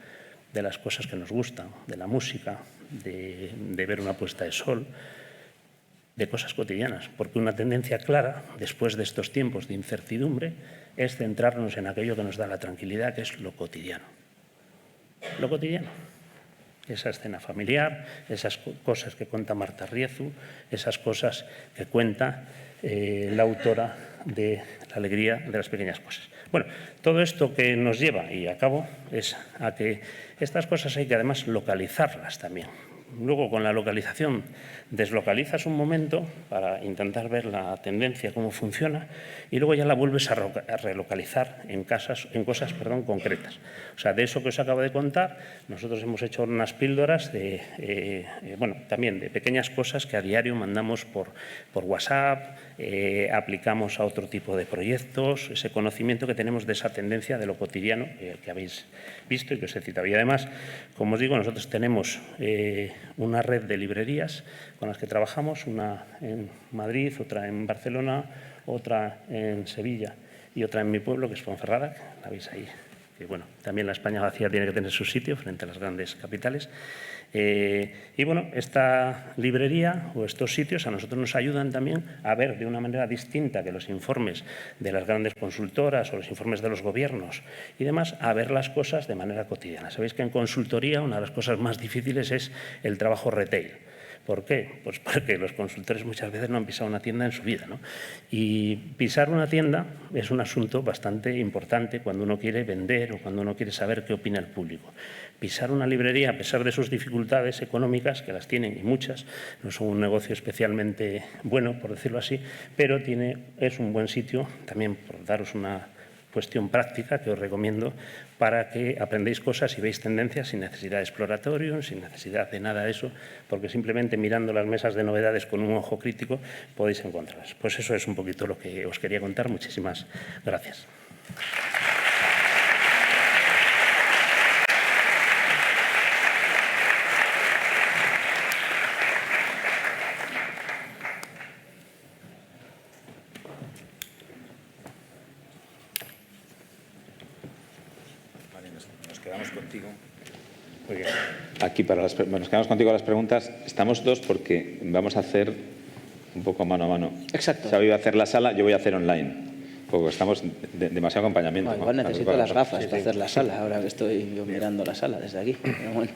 de las cosas que nos gustan, de la música, de ver una puesta de sol, de cosas cotidianas, porque una tendencia clara, después de estos tiempos de incertidumbre, es centrarnos en aquello que nos da la tranquilidad, que es lo cotidiano. Lo cotidiano. Esa escena familiar, esas cosas que cuenta Marta Riezu, esas cosas que cuenta la autora de La alegría de las pequeñas cosas. Bueno, todo esto que nos lleva, y acabo, es a que estas cosas hay que además localizarlas también. Luego, con la localización, deslocalizas un momento para intentar ver la tendencia, cómo funciona, y luego ya la vuelves a relocalizar en cosas concretas. O sea, de eso que os acabo de contar, nosotros hemos hecho unas píldoras también de pequeñas cosas que a diario mandamos por WhatsApp, aplicamos a otro tipo de proyectos, ese conocimiento que tenemos de esa tendencia de lo cotidiano que habéis visto y que os he citado. Y además, como os digo, nosotros tenemos una red de librerías con las que trabajamos, una en Madrid, otra en Barcelona, otra en Sevilla y otra en mi pueblo, que es Ponferrada, que la veis ahí. Que, bueno, también la España vacía tiene que tener su sitio frente a las grandes capitales. Y bueno, esta librería o estos sitios a nosotros nos ayudan también a ver de una manera distinta que los informes de las grandes consultoras o los informes de los gobiernos y demás, a ver las cosas de manera cotidiana. Sabéis que en consultoría una de las cosas más difíciles es el trabajo retail. ¿Por qué? Pues porque los consultores muchas veces no han pisado una tienda en su vida, ¿no? Y pisar una tienda es un asunto bastante importante cuando uno quiere vender o cuando uno quiere saber qué opina el público. Pisar una librería, a pesar de sus dificultades económicas, que las tienen y muchas, no son un negocio especialmente bueno, por decirlo así, pero es un buen sitio también, por daros una cuestión práctica que os recomiendo para que aprendáis cosas y veis tendencias sin necesidad de exploratorio, sin necesidad de nada de eso, porque simplemente mirando las mesas de novedades con un ojo crítico podéis encontrarlas. Pues eso es un poquito lo que os quería contar. Muchísimas gracias. quedamos contigo. Muy bien. Aquí nos quedamos contigo las preguntas. Estamos dos porque vamos a hacer un poco mano a mano. Exacto. Xavi va a hacer la sala, yo voy a hacer online. Porque estamos demasiado acompañamiento. Igual necesito las gafas para hacer la sala, ahora que estoy yo mirando la sala desde aquí. Pero bueno.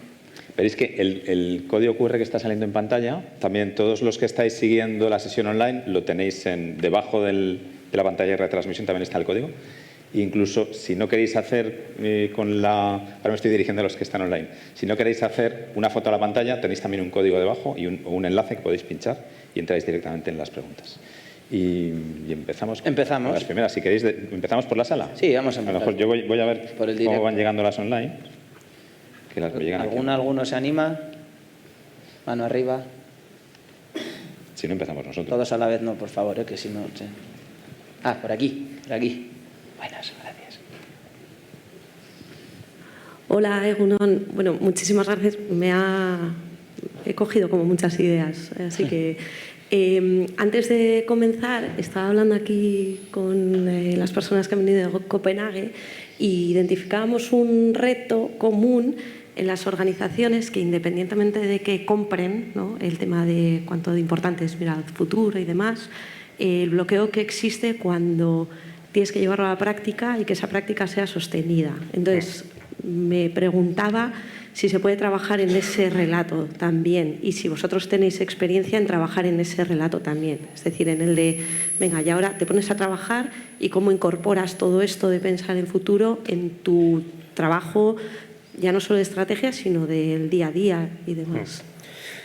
Veréis que el código QR que está saliendo en pantalla, también todos los que estáis siguiendo la sesión online lo tenéis debajo de la pantalla de retransmisión, también está el código. Incluso si no queréis hacer ahora me estoy dirigiendo a los que están online, si no queréis hacer una foto a la pantalla, tenéis también un código debajo y un enlace que podéis pinchar y entráis directamente en las preguntas. Y empezamos con las primeras. Si queréis, ¿empezamos por la sala? Sí, vamos a empezar. A lo mejor yo voy a ver por el cómo van llegando las online. Que las me llegan aquí. ¿Alguno se anima? Mano arriba. Si no, empezamos nosotros. Todos a la vez no, por favor, que si no... Sí. Ah, por aquí, por aquí. Buenas, gracias. Hola, Egunon. Bueno, muchísimas gracias. He cogido como muchas ideas, así que antes de comenzar estaba hablando aquí con las personas que han venido de Copenhague y identificábamos un reto común en las organizaciones que, independientemente de que compren, ¿no?, el tema de cuánto de importante es mirar al futuro y demás, el bloqueo que existe cuando tienes que llevarlo a la práctica y que esa práctica sea sostenida. Entonces, me preguntaba si se puede trabajar en ese relato también y si vosotros tenéis experiencia en trabajar en ese relato también. Es decir, en el de, venga, y ahora te pones a trabajar y cómo incorporas todo esto de pensar en futuro en tu trabajo, ya no solo de estrategia, sino del día a día y demás.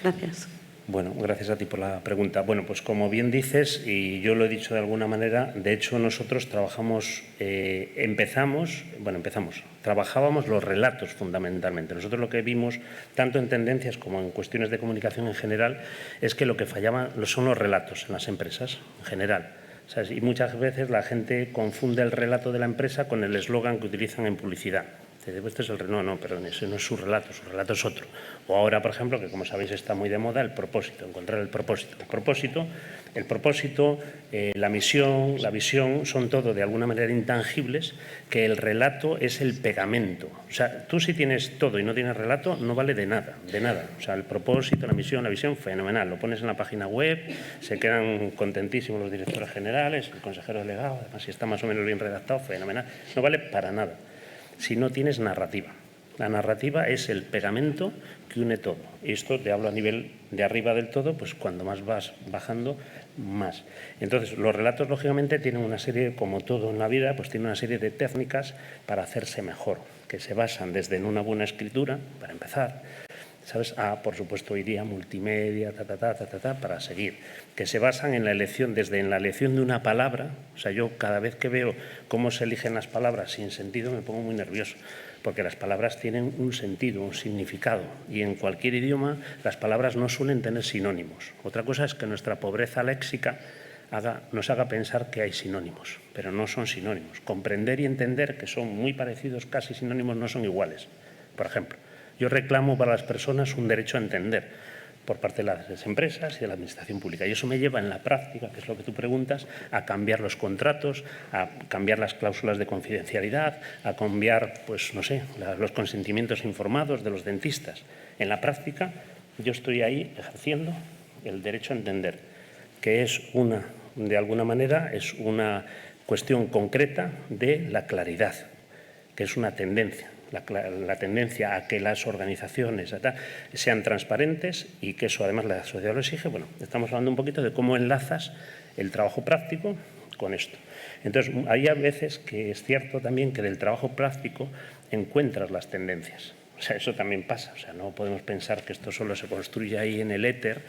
Gracias. Bueno, gracias a ti por la pregunta. Bueno, pues como bien dices, y yo lo he dicho de alguna manera, de hecho nosotros trabajábamos trabajábamos los relatos fundamentalmente. Nosotros lo que vimos, tanto en tendencias como en cuestiones de comunicación en general, es que lo que fallaba son los relatos en las empresas en general. ¿Sabes? Y muchas veces la gente confunde el relato de la empresa con el eslogan que utilizan en publicidad. Este es el no, perdón, ese no es su relato es otro. O ahora, por ejemplo, que como sabéis está muy de moda, el propósito, encontrar el propósito. El propósito, la misión, la visión, son todo de alguna manera intangibles, que el relato es el pegamento. O sea, tú si tienes todo y no tienes relato, no vale de nada. O sea, el propósito, la misión, la visión, fenomenal. Lo pones en la página web, se quedan contentísimos los directores generales, el consejero delegado, además si está más o menos bien redactado, fenomenal. No vale para nada si no tienes narrativa. La narrativa es el pegamento que une todo. Y esto te hablo a nivel de arriba del todo, pues cuando más vas bajando, más. Entonces, los relatos, lógicamente, tienen una serie, como todo en la vida, pues tienen una serie de técnicas para hacerse mejor, que se basan desde en una buena escritura, para empezar, ¿sabes? Por supuesto, hoy día, multimedia, para seguir. Que se basan en la elección, desde en la elección de una palabra. O sea, yo cada vez que veo cómo se eligen las palabras sin sentido me pongo muy nervioso, porque las palabras tienen un sentido, un significado, y en cualquier idioma las palabras no suelen tener sinónimos. Otra cosa es que nuestra pobreza léxica nos haga pensar que hay sinónimos, pero no son sinónimos. Comprender y entender que son muy parecidos, casi sinónimos, no son iguales. Por ejemplo, yo reclamo para las personas un derecho a entender por parte de las empresas y de la administración pública. Y eso me lleva en la práctica, que es lo que tú preguntas, a cambiar los contratos, a cambiar las cláusulas de confidencialidad, a cambiar, pues no sé, los consentimientos informados de los dentistas. En la práctica, yo estoy ahí ejerciendo el derecho a entender, que es de alguna manera, es una cuestión concreta de la claridad, que es una tendencia. La tendencia a que las organizaciones sean transparentes y que eso además la sociedad lo exige. Bueno, estamos hablando un poquito de cómo enlazas el trabajo práctico con esto. Entonces, hay a veces que es cierto también que del trabajo práctico encuentras las tendencias. O sea, eso también pasa. O sea, no podemos pensar que esto solo se construye ahí en el éter,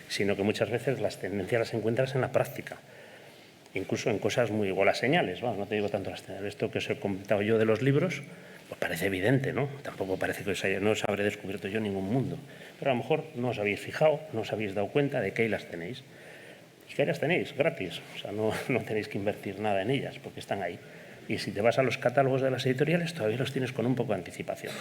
sino que muchas veces las tendencias las encuentras en la práctica. Incluso en cosas muy... o las señales, bueno, no te digo tanto las señales. Esto que os he comentado yo de los libros, pues parece evidente, ¿no? Tampoco parece que no os habré descubierto yo ningún mundo. Pero a lo mejor no os habéis fijado, no os habéis dado cuenta de que ahí las tenéis. Es que ahí las tenéis, gratis. O sea, no tenéis que invertir nada en ellas, porque están ahí. Y si te vas a los catálogos de las editoriales, todavía los tienes con un poco de anticipación,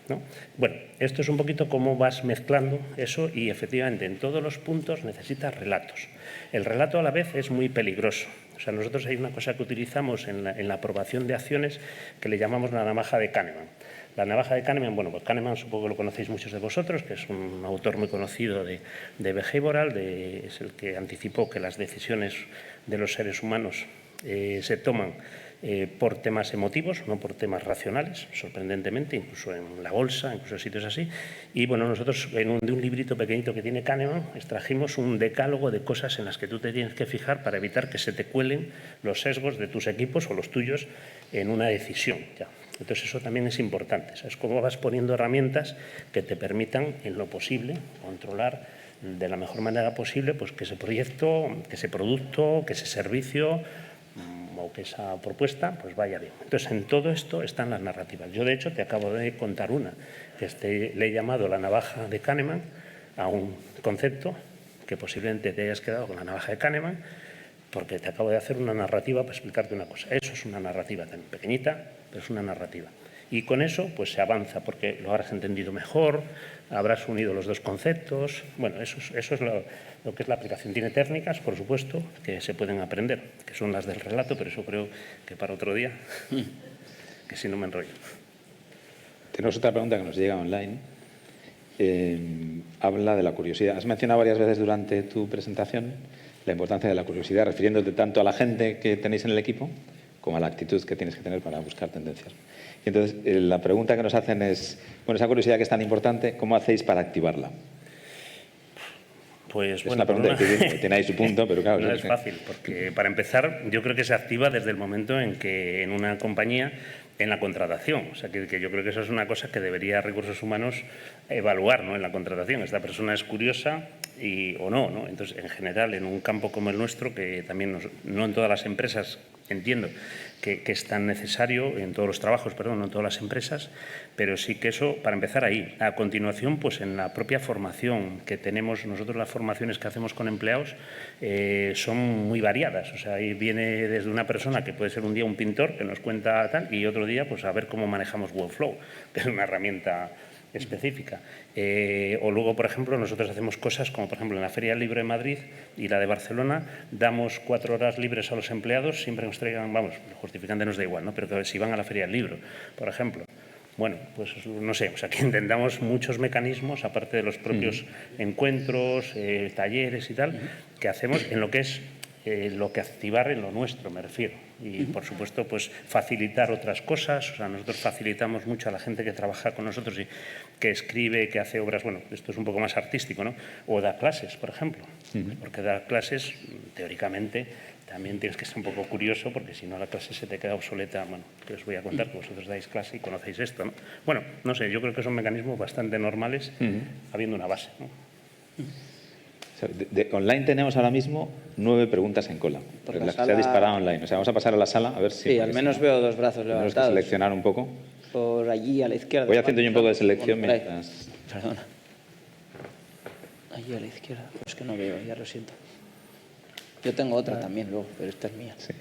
¿no? Bueno, esto es un poquito cómo vas mezclando eso y efectivamente en todos los puntos necesitas relatos. El relato a la vez es muy peligroso. O sea, nosotros hay una cosa que utilizamos en la aprobación de acciones que le llamamos la navaja de Kahneman. La navaja de Kahneman, bueno, pues Kahneman supongo que lo conocéis muchos de vosotros, que es un autor muy conocido de behavioral, es el que anticipó que las decisiones de los seres humanos se toman por temas emotivos, no por temas racionales, sorprendentemente, incluso en la bolsa, incluso en sitios así. Y bueno, nosotros de un librito pequeñito que tiene Kahneman extrajimos un decálogo de cosas en las que tú te tienes que fijar para evitar que se te cuelen los sesgos de tus equipos o los tuyos en una decisión. Ya. Entonces eso también es importante, ¿sabes? Cómo vas poniendo herramientas que te permitan, en lo posible, controlar de la mejor manera posible pues que ese proyecto, que ese producto, que ese servicio o que esa propuesta pues vaya bien. Entonces, en todo esto están las narrativas. Yo, de hecho, te acabo de contar una, que le he llamado la navaja de Kahneman a un concepto que posiblemente te hayas quedado con la navaja de Kahneman, porque te acabo de hacer una narrativa para explicarte una cosa. Eso es una narrativa tan pequeñita, pero es una narrativa. Y con eso pues se avanza, porque lo habrás entendido mejor, habrás unido los dos conceptos. Bueno, eso es lo que es la aplicación. Tiene técnicas, por supuesto, que se pueden aprender, que son las del relato, pero eso creo que para otro día, que si no me enrollo. Tenemos otra pregunta que nos llega online. Habla de la curiosidad. Has mencionado varias veces durante tu presentación la importancia de la curiosidad, refiriéndote tanto a la gente que tenéis en el equipo como a la actitud que tienes que tener para buscar tendencias. Y entonces, la pregunta que nos hacen es, bueno, esa curiosidad que es tan importante, ¿cómo hacéis para activarla? Pues, es bueno, una pregunta que tiene ahí su punto, pero claro... No es fácil, porque para empezar, yo creo que se activa desde el momento en que en una compañía, en la contratación. O sea, que yo creo que eso es una cosa que debería Recursos Humanos evaluar, ¿no?, en la contratación. Esta persona es curiosa o no, ¿no? Entonces, en general, en un campo como el nuestro, que también no en todas las empresas, entiendo que es tan necesario, en todos los trabajos, perdón, no en todas las empresas, pero sí que eso, para empezar ahí. A continuación, pues en la propia formación que tenemos, nosotros las formaciones que hacemos con empleados son muy variadas. O sea, ahí viene desde una persona que puede ser un día un pintor que nos cuenta tal, y otro día pues a ver cómo manejamos Workflow, que es una herramienta específica. O luego, por ejemplo, nosotros hacemos cosas como, por ejemplo, en la Feria del Libro de Madrid y la de Barcelona, damos 4 horas libres a los empleados, siempre nos traigan, vamos, el justificante nos da igual, ¿no?, pero que si van a la Feria del Libro, por ejemplo. Bueno, pues no sé, o sea, que intentamos muchos mecanismos, aparte de los propios encuentros, talleres y tal, que hacemos en lo que es lo que activar en lo nuestro, me refiero. Y, por supuesto, pues facilitar otras cosas. O sea, nosotros facilitamos mucho a la gente que trabaja con nosotros y que escribe, que hace obras. Bueno, esto es un poco más artístico, ¿no? O da clases, por ejemplo. Porque dar clases, teóricamente, también tienes que ser un poco curioso, porque si no la clase se te queda obsoleta. Bueno, que os voy a contar que vosotros dais clase y conocéis esto, ¿no? Bueno, no sé, yo creo que son mecanismos bastante normales, habiendo una base, ¿no? Online tenemos ahora mismo 9 preguntas en cola. La sala... Se ha disparado online. O sea, vamos a pasar a la sala a ver si... Sí, al menos veo 2 brazos levantados. Tenemos que seleccionar un poco. Por allí a la izquierda. Voy haciendo yo un poco de selección mientras... Perdona. Allí a la izquierda. Pues que no veo, ya lo siento. Yo tengo otra también luego, pero esta es mía. Sí.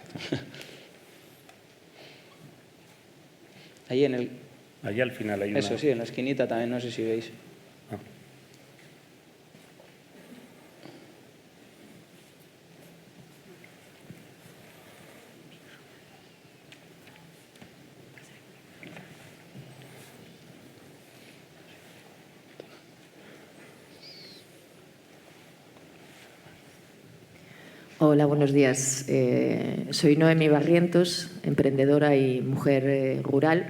Ahí en el... Allí al final hay una... Eso sí, en la esquinita también, no sé si veis. Hola, buenos días. Soy Noemi Barrientos, emprendedora y mujer rural.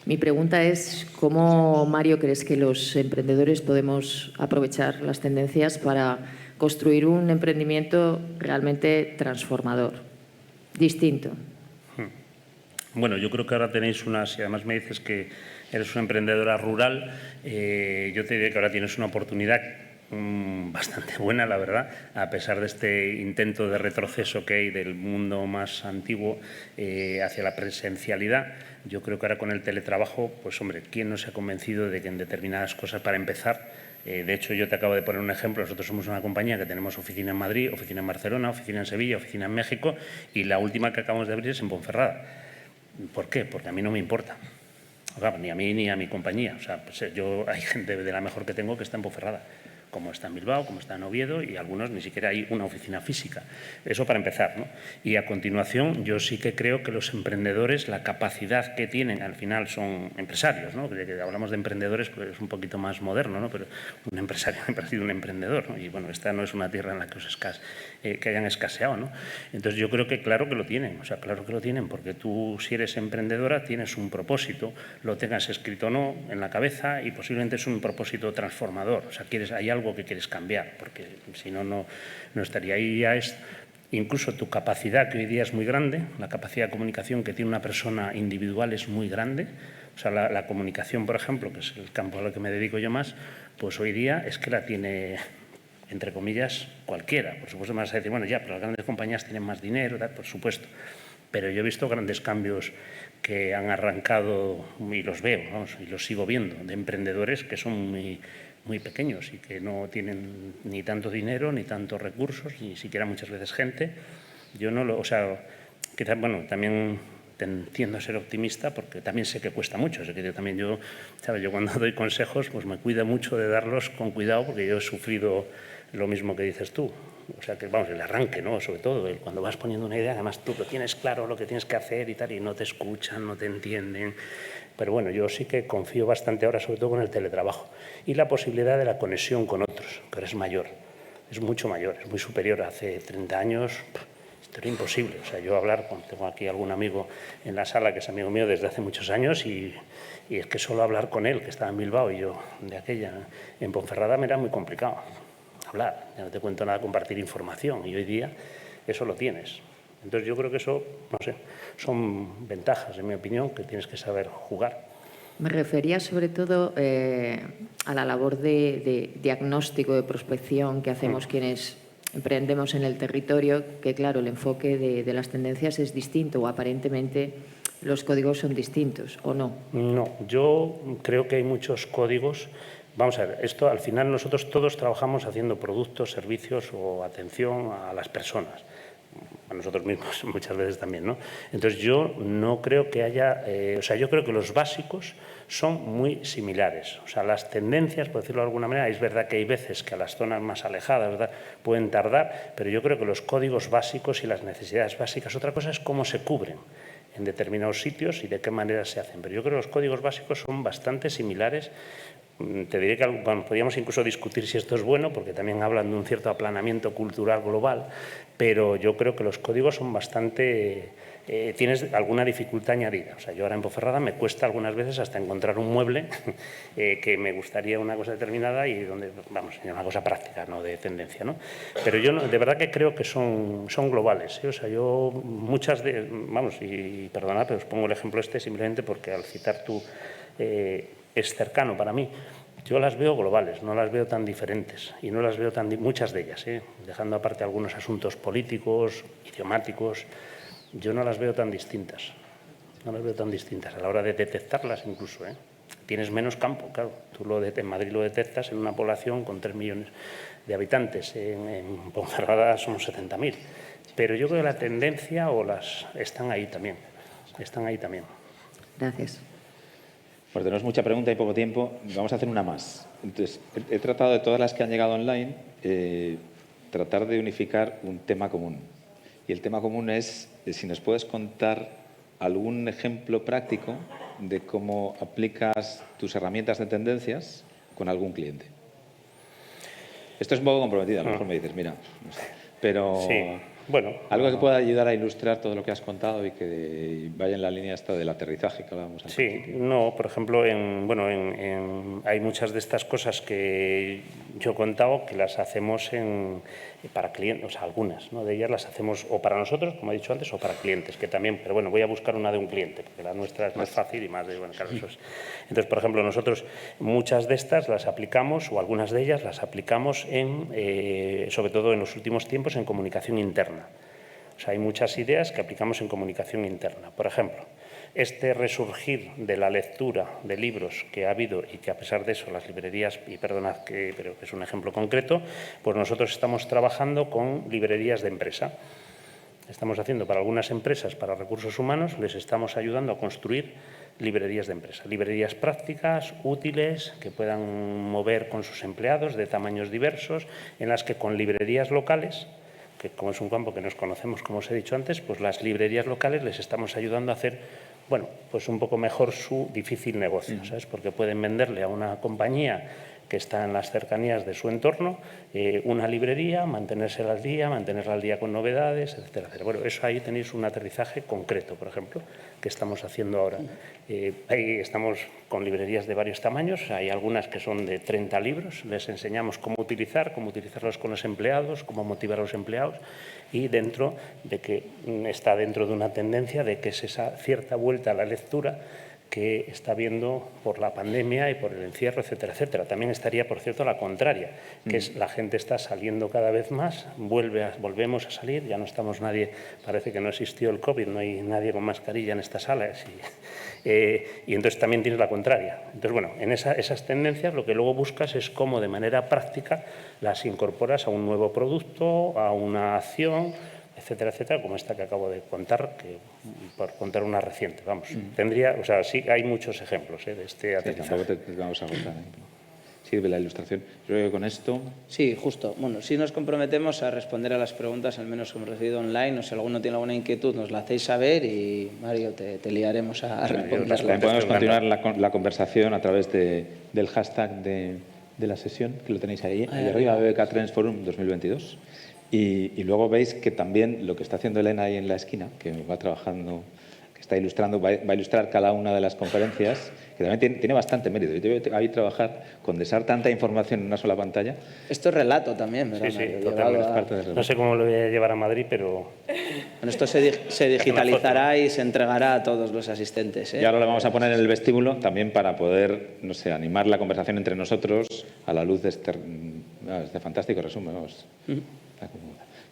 Mi pregunta es, ¿cómo, Mario, crees que los emprendedores podemos aprovechar las tendencias para construir un emprendimiento realmente transformador, distinto? Bueno, yo creo que ahora tenéis si además me dices que eres una emprendedora rural, yo te diré que ahora tienes una oportunidad bastante buena, la verdad, a pesar de este intento de retroceso que hay del mundo más antiguo hacia la presencialidad. Yo creo que ahora con el teletrabajo, pues hombre, ¿quién no se ha convencido de que en determinadas cosas, para empezar, de hecho yo te acabo de poner un ejemplo, nosotros somos una compañía que tenemos oficina en Madrid, oficina en Barcelona, oficina en Sevilla, oficina en México, y la última que acabamos de abrir es en Ponferrada. ¿Por qué? Porque a mí no me importa. Ni a mí ni a mi compañía. O sea, pues hay gente de la mejor que tengo que está en Ponferrada. como está en Bilbao, como está en Oviedo, y algunos ni siquiera hay una oficina física. Eso para empezar, ¿no? Y a continuación, yo sí que creo que los emprendedores, la capacidad que tienen, al final son empresarios, ¿no? Que hablamos de emprendedores, pues es un poquito más moderno, ¿no? Pero un empresario siempre ha sido un emprendedor, ¿no? Y bueno, esta no es una tierra en la que hayan escaseado, ¿no? Entonces yo creo que claro que lo tienen, o sea, claro que lo tienen, porque tú, si eres emprendedora, tienes un propósito, lo tengas escrito o no en la cabeza, y posiblemente es un propósito transformador. O sea, hay algo que quieres cambiar, porque si no, no estaría ahí. Ya es incluso tu capacidad, que hoy día es muy grande, la capacidad de comunicación que tiene una persona individual es muy grande. O sea, la comunicación, por ejemplo, que es el campo al que me dedico yo más, pues hoy día es que la tiene, entre comillas, cualquiera. Por supuesto me vas a decir, bueno, ya, pero las grandes compañías tienen más dinero, tal, por supuesto. Pero yo he visto grandes cambios que han arrancado, y los veo, vamos, y los sigo viendo, de emprendedores que son muy pequeños y que no tienen ni tanto dinero, ni tantos recursos, ni siquiera muchas veces gente. Yo no lo, o sea, quizás, bueno, también tiendo a ser optimista porque también sé que cuesta mucho. Sé que yo, ¿sabes? Yo cuando doy consejos, pues me cuido mucho de darlos con cuidado porque yo he sufrido lo mismo que dices tú. O sea, que vamos, el arranque, ¿no? Sobre todo, cuando vas poniendo una idea, además tú lo tienes claro lo que tienes que hacer y tal, y no te escuchan, no te entienden. Pero bueno, yo sí que confío bastante ahora, sobre todo con el teletrabajo y la posibilidad de la conexión con otros, que ahora es mayor, es mucho mayor, es muy superior. Hace 30 años esto era imposible. O sea, yo tengo aquí algún amigo en la sala que es amigo mío desde hace muchos años y es que solo hablar con él, que estaba en Bilbao y yo de aquella, en Ponferrada, me era muy complicado. Hablar, ya no te cuento nada, compartir información, y hoy día eso lo tienes. Entonces yo creo que eso, no sé, son ventajas, en mi opinión, que tienes que saber jugar. Me refería sobre todo a la labor de diagnóstico, de prospección que hacemos quienes emprendemos en el territorio, que claro, el enfoque de las tendencias es distinto, o aparentemente los códigos son distintos, ¿o no? No, yo creo que hay muchos códigos. Vamos a ver, esto al final nosotros todos trabajamos haciendo productos, servicios o atención a las personas, a nosotros mismos muchas veces también, ¿no? Entonces yo no creo que haya, o sea, yo creo que los básicos son muy similares. O sea, las tendencias, por decirlo de alguna manera, es verdad que hay veces que a las zonas más alejadas, ¿verdad?, pueden tardar, pero yo creo que los códigos básicos y las necesidades básicas, otra cosa es cómo se cubren en determinados sitios y de qué manera se hacen. Pero yo creo que los códigos básicos son bastante similares. Te diré que podríamos incluso discutir si esto es bueno, porque también hablan de un cierto aplanamiento cultural global, pero yo creo que los códigos son bastante... tienes alguna dificultad añadida. O sea, yo ahora en Ponferrada me cuesta algunas veces hasta encontrar un mueble que me gustaría una cosa determinada y donde, vamos, una cosa práctica, no de tendencia, ¿no? Pero yo de verdad que creo que son globales, ¿eh? O sea, yo muchas de... Vamos, y perdonad, pero os pongo el ejemplo simplemente porque al citar tú es cercano para mí. Yo las veo globales, no las veo tan diferentes y no las veo muchas de ellas, dejando aparte algunos asuntos políticos, idiomáticos, yo no las veo tan distintas. No las veo tan distintas a la hora de detectarlas incluso. Tienes menos campo, claro. Tú en Madrid lo detectas en una población con 3 millones de habitantes. En Ponferrada somos 70.000. Pero yo creo que la tendencia están ahí también. Están ahí también. Gracias. Pues tenemos mucha pregunta y poco tiempo. Vamos a hacer una más. Entonces, he tratado de todas las que han llegado online, tratar de unificar un tema común. Y el tema común es si nos puedes contar algún ejemplo práctico de cómo aplicas tus herramientas de tendencias con algún cliente. Esto es un poco comprometido, a lo mejor me dices, mira, no sé, pero sí, bueno, algo que pueda ayudar a ilustrar todo lo que has contado y que vaya en la línea esta del aterrizaje que hablábamos antes. Sí, no, por ejemplo, hay muchas de estas cosas que yo he contado que las hacemos para clientes, o sea, algunas, ¿no?, de ellas las hacemos o para nosotros, como he dicho antes, o para clientes, que también, pero bueno, voy a buscar una de un cliente, porque la nuestra es más fácil y más de, bueno, claro, eso es. Entonces, por ejemplo, nosotros muchas de estas las aplicamos, o algunas de ellas las aplicamos sobre todo en los últimos tiempos, en comunicación interna. O sea, hay muchas ideas que aplicamos en comunicación interna. Por ejemplo, este resurgir de la lectura de libros que ha habido y que a pesar de eso las librerías, y perdonad pero que es un ejemplo concreto, pues nosotros estamos trabajando con librerías de empresa. estamos haciendo para algunas empresas, para recursos humanos, les estamos ayudando a construir librerías de empresa. Librerías prácticas, útiles, que puedan mover con sus empleados de tamaños diversos, en las que con librerías locales, que como es un campo que nos conocemos, como os he dicho antes, pues las librerías locales les estamos ayudando a hacer, bueno, pues un poco mejor su difícil negocio, ¿sabes? Porque pueden venderle a una compañía que está en las cercanías de su entorno, una librería, mantenerla al día con novedades, etcétera, etcétera. Bueno, eso ahí tenéis un aterrizaje concreto, por ejemplo, que estamos haciendo ahora. Ahí estamos con librerías de varios tamaños, hay algunas que son de 30 libros, les enseñamos cómo utilizarlos con los empleados, cómo motivar a los empleados, y dentro de que está dentro de una tendencia de que es esa cierta vuelta a la lectura que está viendo por la pandemia y por el encierro, etcétera, etcétera. También estaría, por cierto, la contraria, que es la gente está saliendo cada vez más, volvemos a salir, ya no estamos nadie, parece que no existió el COVID, no hay nadie con mascarilla en estas salas y entonces también tienes la contraria. Entonces, bueno, en esas tendencias lo que luego buscas es cómo de manera práctica las incorporas a un nuevo producto, a una acción, etcétera, etcétera, como esta que acabo de contar, por contar una reciente, vamos. O sea, sí, hay muchos ejemplos de este aterrizaje. Tampoco te vamos a contar. Sirve la ilustración. Yo creo que con esto... Sí, justo. Bueno, sí nos comprometemos a responder a las preguntas, al menos que hemos recibido online, o si alguno tiene alguna inquietud nos la hacéis saber y, Mario, te liaremos a responderlas. También podemos continuar la conversación a través del hashtag de la sesión, que lo tenéis ahí arriba, BBK Trends Forum 2022. Y luego veis que también lo que está haciendo Elena ahí en la esquina, que va trabajando, que está ilustrando, va a ilustrar cada una de las conferencias, que también tiene bastante mérito. Yo te veo ahí trabajar, condensar tanta información en una sola pantalla. Esto es relato también, ¿verdad? Sí, totalmente. No sé cómo lo voy a llevar a Madrid, pero... Bueno, esto se digitalizará y se entregará a todos los asistentes. Y ahora lo vamos a poner en el vestíbulo también para poder, no sé, animar la conversación entre nosotros a la luz de este fantástico resumen. Vamos.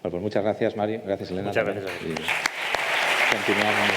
Bueno, pues muchas gracias, Mario. Gracias, Elena. Muchas gracias. Y continuamos.